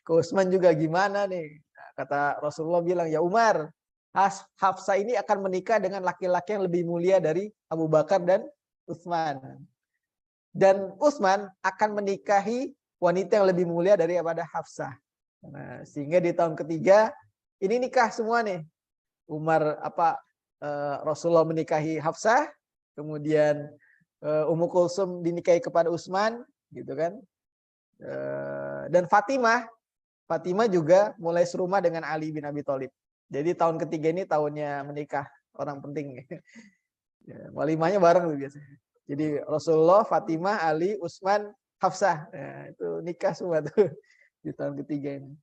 Ke Utsman juga gimana nih, kata Rasulullah bilang, ya Umar, Hafsah ini akan menikah dengan laki-laki yang lebih mulia dari Abu Bakar dan Utsman. Dan Utsman akan menikahi wanita yang lebih mulia daripada Hafsah. Nah, sehingga di tahun ketiga ini nikah semua nih. Rasulullah menikahi Hafsah, kemudian Ummu Kulsum dinikahi kepada Utsman, gitu kan. Dan Fatimah juga mulai serumah dengan Ali bin Abi Thalib. Jadi tahun ketiga ini tahunnya menikah orang penting. Walimahnya bareng tuh biasanya. Jadi Rasulullah, Fatimah, Ali, Utsman, Hafsah, itu nikah semua tuh di tahun ketiga ini.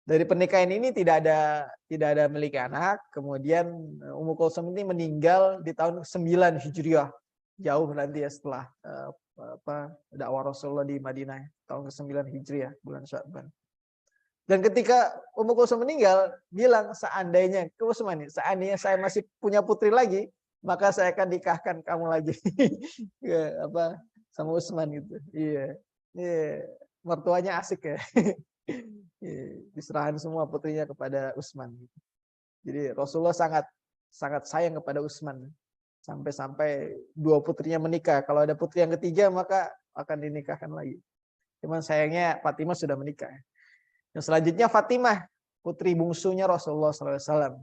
Dari pernikahan ini tidak ada memiliki anak. Kemudian Ummu Kulsum ini meninggal di tahun 9 Hijriah. Jauh nanti ya setelah dakwah Rasulullah di Madinah tahun ke-9 Hijriah bulan Sya'ban. Dan ketika Ummu Kulsum meninggal, bilang seandainya ke Utsman, seandainya saya masih punya putri lagi, maka saya akan nikahkan kamu lagi. Ya, apa sama Utsman gitu. Iya. Iya. Mertuanya asik ya. Diserahan semua putrinya kepada Utsman. Jadi Rasulullah sangat sayang kepada Utsman. Sampai-sampai dua putrinya menikah. Kalau ada putri yang ketiga maka akan dinikahkan lagi. Cuman sayangnya Fatimah sudah menikah. Yang selanjutnya Fatimah, putri bungsunya Rasulullah SAW.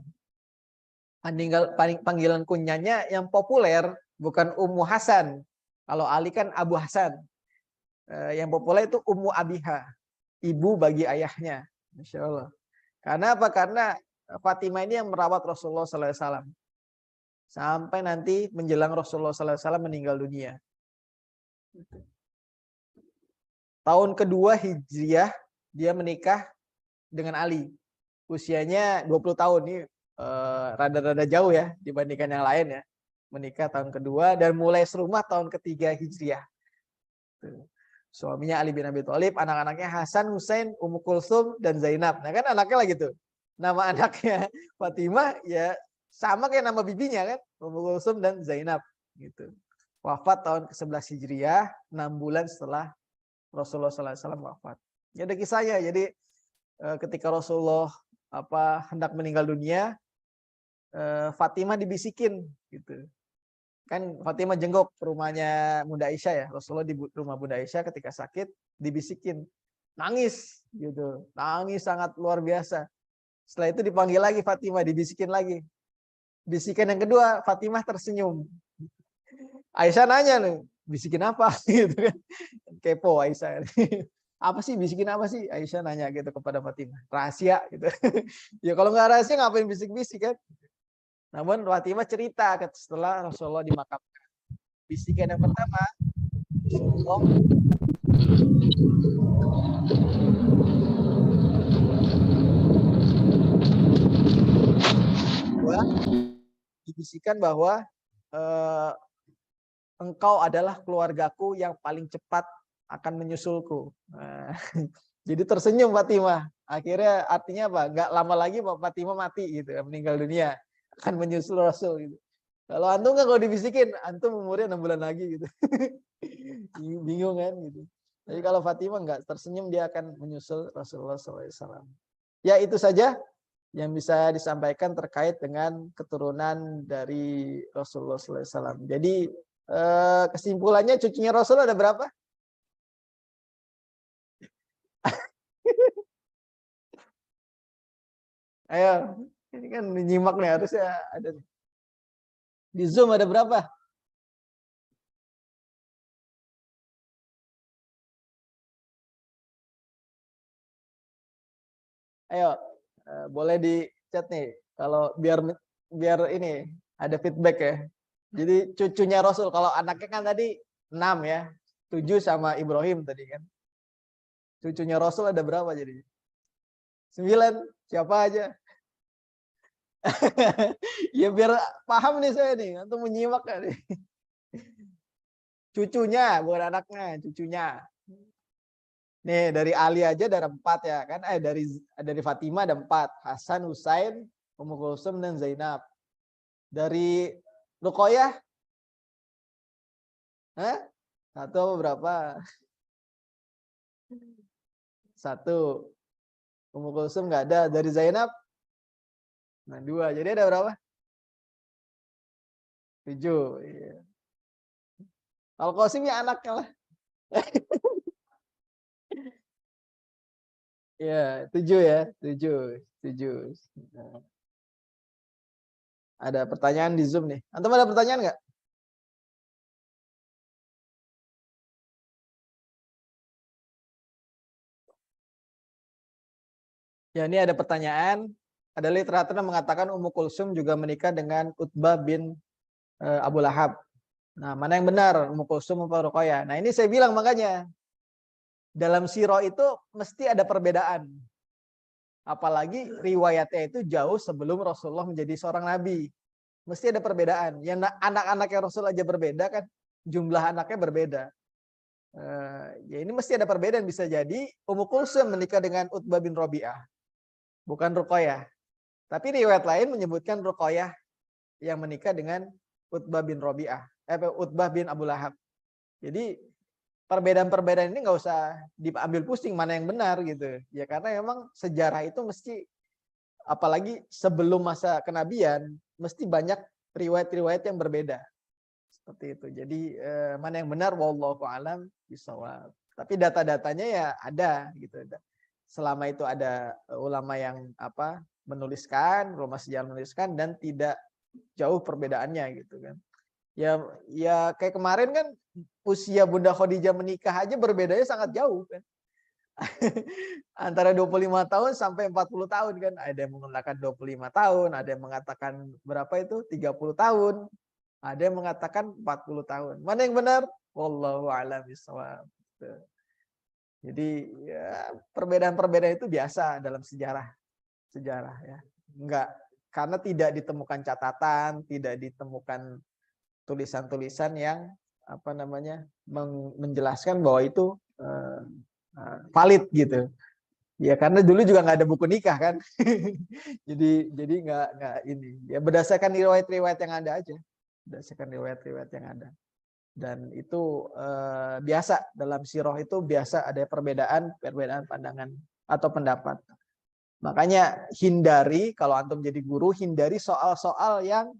Panggilan kunyanya yang populer bukan Ummu Hasan. Kalau Ali kan Abu Hasan. Yang populer itu Ummu Abiha, ibu bagi ayahnya. Masya Allah. Karena apa? Karena Fatimah ini yang merawat Rasulullah SAW. Sampai nanti menjelang Rasulullah SAW meninggal dunia. Tahun kedua Hijriah, dia menikah dengan Ali. Usianya 20 tahun. Ini rada-rada jauh ya dibandingkan yang lain ya. Menikah tahun kedua dan mulai serumah tahun ketiga Hijriah. Suaminya Ali bin Abi Thalib, anak-anaknya Hasan, Husain, Ummu Kulsum, dan Zainab. Nah kan anaknya lagi tuh. Nama anaknya Fatimah ya sama kayak nama bibinya kan. Ummu Kulsum dan Zainab. Gitu. Wafat tahun ke-11 Hijriah, 6 bulan setelah Rasulullah SAW wafat. Ya ada kisahnya. Jadi ketika Rasulullah hendak meninggal dunia, Fatimah dibisikin gitu. Kan Fatimah jenguk rumahnya Bunda Aisyah ya. Rasulullah di rumah Bunda Aisyah ketika sakit dibisikin. Nangis gitu. Nangis sangat luar biasa. Setelah itu dipanggil lagi Fatimah, dibisikin lagi. Bisikan yang kedua, Fatimah tersenyum. Aisyah nanya nih, bisikin apa gitu kan. Kepo Aisyah. Apa sih, bisikin apa sih? Aisyah nanya gitu kepada Fatimah. Rahasia gitu. Ya kalau nggak rahasia ngapain bisik-bisik kan? Namun Fatimah cerita setelah Rasulullah dimakamkan. Bisikan yang pertama, Rasulullah dibisikan bahwa engkau adalah keluargaku yang paling cepat akan menyusulku. Nah, jadi tersenyum Fatimah. Akhirnya artinya apa? Gak lama lagi Fatimah mati gitu, meninggal dunia, akan menyusul Rasul gitu. Kalau antum kan kalau dibisikin, antum umurnya 6 bulan lagi gitu. Bingung kan gitu. Jadi kalau Fatimah enggak tersenyum, dia akan menyusul Rasulullah SAW. Ya itu saja yang bisa disampaikan terkait dengan keturunan dari Rasulullah SAW. Jadi kesimpulannya cucunya Rasul ada berapa? Ayo, ini kan menyimak nih, harusnya ada. Di Zoom ada berapa? Ayo, boleh di chat nih. Kalau biar ini ada feedback ya. Jadi cucunya Rasul, kalau anaknya kan tadi 6 ya. 7 sama Ibrahim tadi kan. Cucunya Rasul ada berapa jadi? 9, siapa aja? Ya biar paham nih saya nih, untuk menyimak kan nih. Cucunya, bukan anaknya, cucunya. Nih dari Ali aja ada 4 ya kan? Dari Fatimah ada 4, Hasan, Husain, Ummu Kulsum dan Zainab. Dari Ruqayyah? Hah? 1 apa berapa? 1. Ummu Kulsum nggak ada. Dari Zainab? Nah 2. Jadi ada berapa? 7. Iya. Al Qasim ya anaknya lah. Ya 7 ya. 7. Nah, ada pertanyaan di Zoom nih. Antum ada pertanyaan nggak? Ya ini ada pertanyaan. Ada literatur yang mengatakan Ummu Kulsum juga menikah dengan Utbah bin Abu Lahab. Nah, mana yang benar? Ummu Kulsum atau Ruqayyah? Nah, ini saya bilang makanya. Dalam sirah itu mesti ada perbedaan. Apalagi riwayatnya itu jauh sebelum Rasulullah menjadi seorang nabi. Mesti ada perbedaan. Yang anak-anaknya Rasul aja berbeda kan, jumlah anaknya berbeda. Ya ini mesti ada perbedaan, bisa jadi Ummu Kulsum menikah dengan Utbah bin Rabi'ah, bukan Ruqayyah. Tapi riwayat lain menyebutkan Ruqayyah yang menikah dengan Utbah bin Rabi'ah, Utbah bin Abu Lahab. Jadi perbedaan-perbedaan ini nggak usah diambil pusing mana yang benar gitu. Ya karena memang sejarah itu mesti, apalagi sebelum masa kenabian, mesti banyak riwayat-riwayat yang berbeda. Seperti itu. Jadi mana yang benar wallahu a'lam bishawab. Tapi data-datanya ya ada gitu. Selama itu ada ulama yang ulama sejarah menuliskan dan tidak jauh perbedaannya gitu kan. Ya kayak kemarin kan usia Bunda Khadijah menikah aja berbedanya sangat jauh kan. Antara 25 tahun sampai 40 tahun kan. Ada yang mengatakan 25 tahun, ada yang mengatakan berapa itu? 30 tahun. Ada yang mengatakan 40 tahun. Mana yang benar? Wallahu a'lam bishawab. Jadi ya, perbedaan-perbedaan itu biasa dalam sejarah ya. Enggak, karena tidak ditemukan catatan, tidak ditemukan tulisan-tulisan yang menjelaskan bahwa itu valid gitu. Ya karena dulu juga nggak ada buku nikah kan. jadi nggak ini. Ya berdasarkan riwayat-riwayat yang ada aja. Berdasarkan riwayat-riwayat yang ada. Dan itu biasa dalam sirah itu biasa ada perbedaan pandangan atau pendapat. Makanya hindari, kalau antum jadi guru, hindari soal-soal yang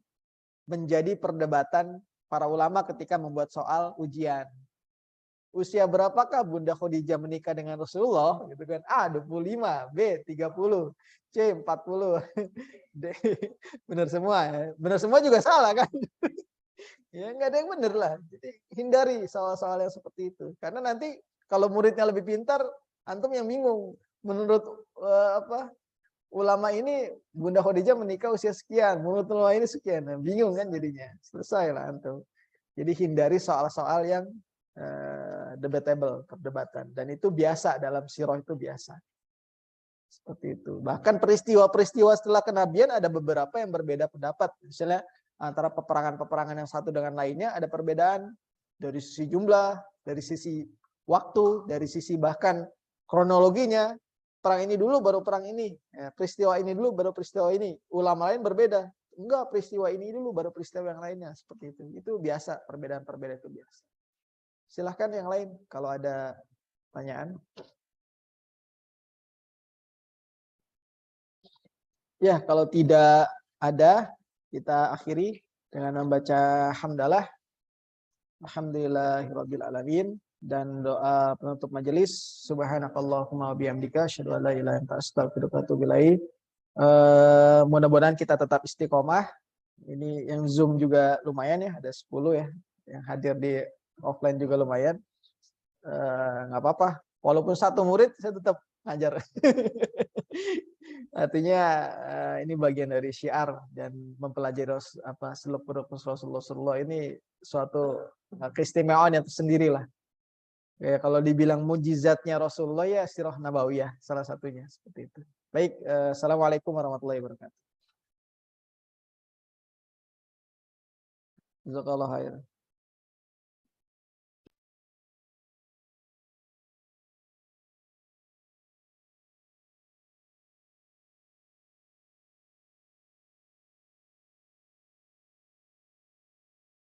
menjadi perdebatan para ulama ketika membuat soal ujian. Usia berapakah Bunda Khadijah menikah dengan Rasulullah? Gitu kan. A 25, B 30, C 40. D benar semua ya. Benar semua juga salah kan? Ya nggak ada yang benar lah. Jadi hindari soal-soal yang seperti itu. Karena nanti kalau muridnya lebih pintar, antum yang bingung. Menurut ulama ini Bunda Khadijah menikah usia sekian, menurut ulama ini sekian. Nah, bingung kan jadinya. Selesai lah antum. Jadi hindari soal-soal yang debatable, perdebatan. Dan itu biasa dalam sirah itu biasa. Seperti itu. Bahkan peristiwa-peristiwa setelah kenabian ada beberapa yang berbeda pendapat. Misalnya antara peperangan-peperangan yang satu dengan lainnya ada perbedaan dari sisi jumlah, dari sisi waktu, dari sisi bahkan kronologinya. Perang ini dulu baru perang ini. Ya, peristiwa ini dulu baru peristiwa ini. Ulama lain berbeda. Enggak, peristiwa ini dulu baru peristiwa yang lainnya. Seperti itu. Itu biasa, perbedaan-perbedaan itu biasa. Silahkan yang lain kalau ada pertanyaan. Ya, kalau tidak ada, kita akhiri dengan membaca hamdalah. Alhamdulillahirabbil alamin, dan doa penutup majelis. Subhanakallahumma wabihamdika asyhadu an la ilaha illa anta astaghfiruka wa atubu ilaik. Mudah-mudahan kita tetap istiqomah. Ini yang Zoom juga lumayan ya, ada 10 ya. Yang hadir di offline juga lumayan. Nggak apa-apa. Walaupun satu murid, saya tetap ngajar. Artinya ini bagian dari syiar dan mempelajari seluk-beluk Rasulullah ini suatu keistimewaan yang tersendiri lah. Ya, kalau dibilang mujizatnya Rasulullah ya sirah nabawiyah salah satunya seperti itu. Baik, assalamualaikum warahmatullahi wabarakatuh. Jazakallahu khairan.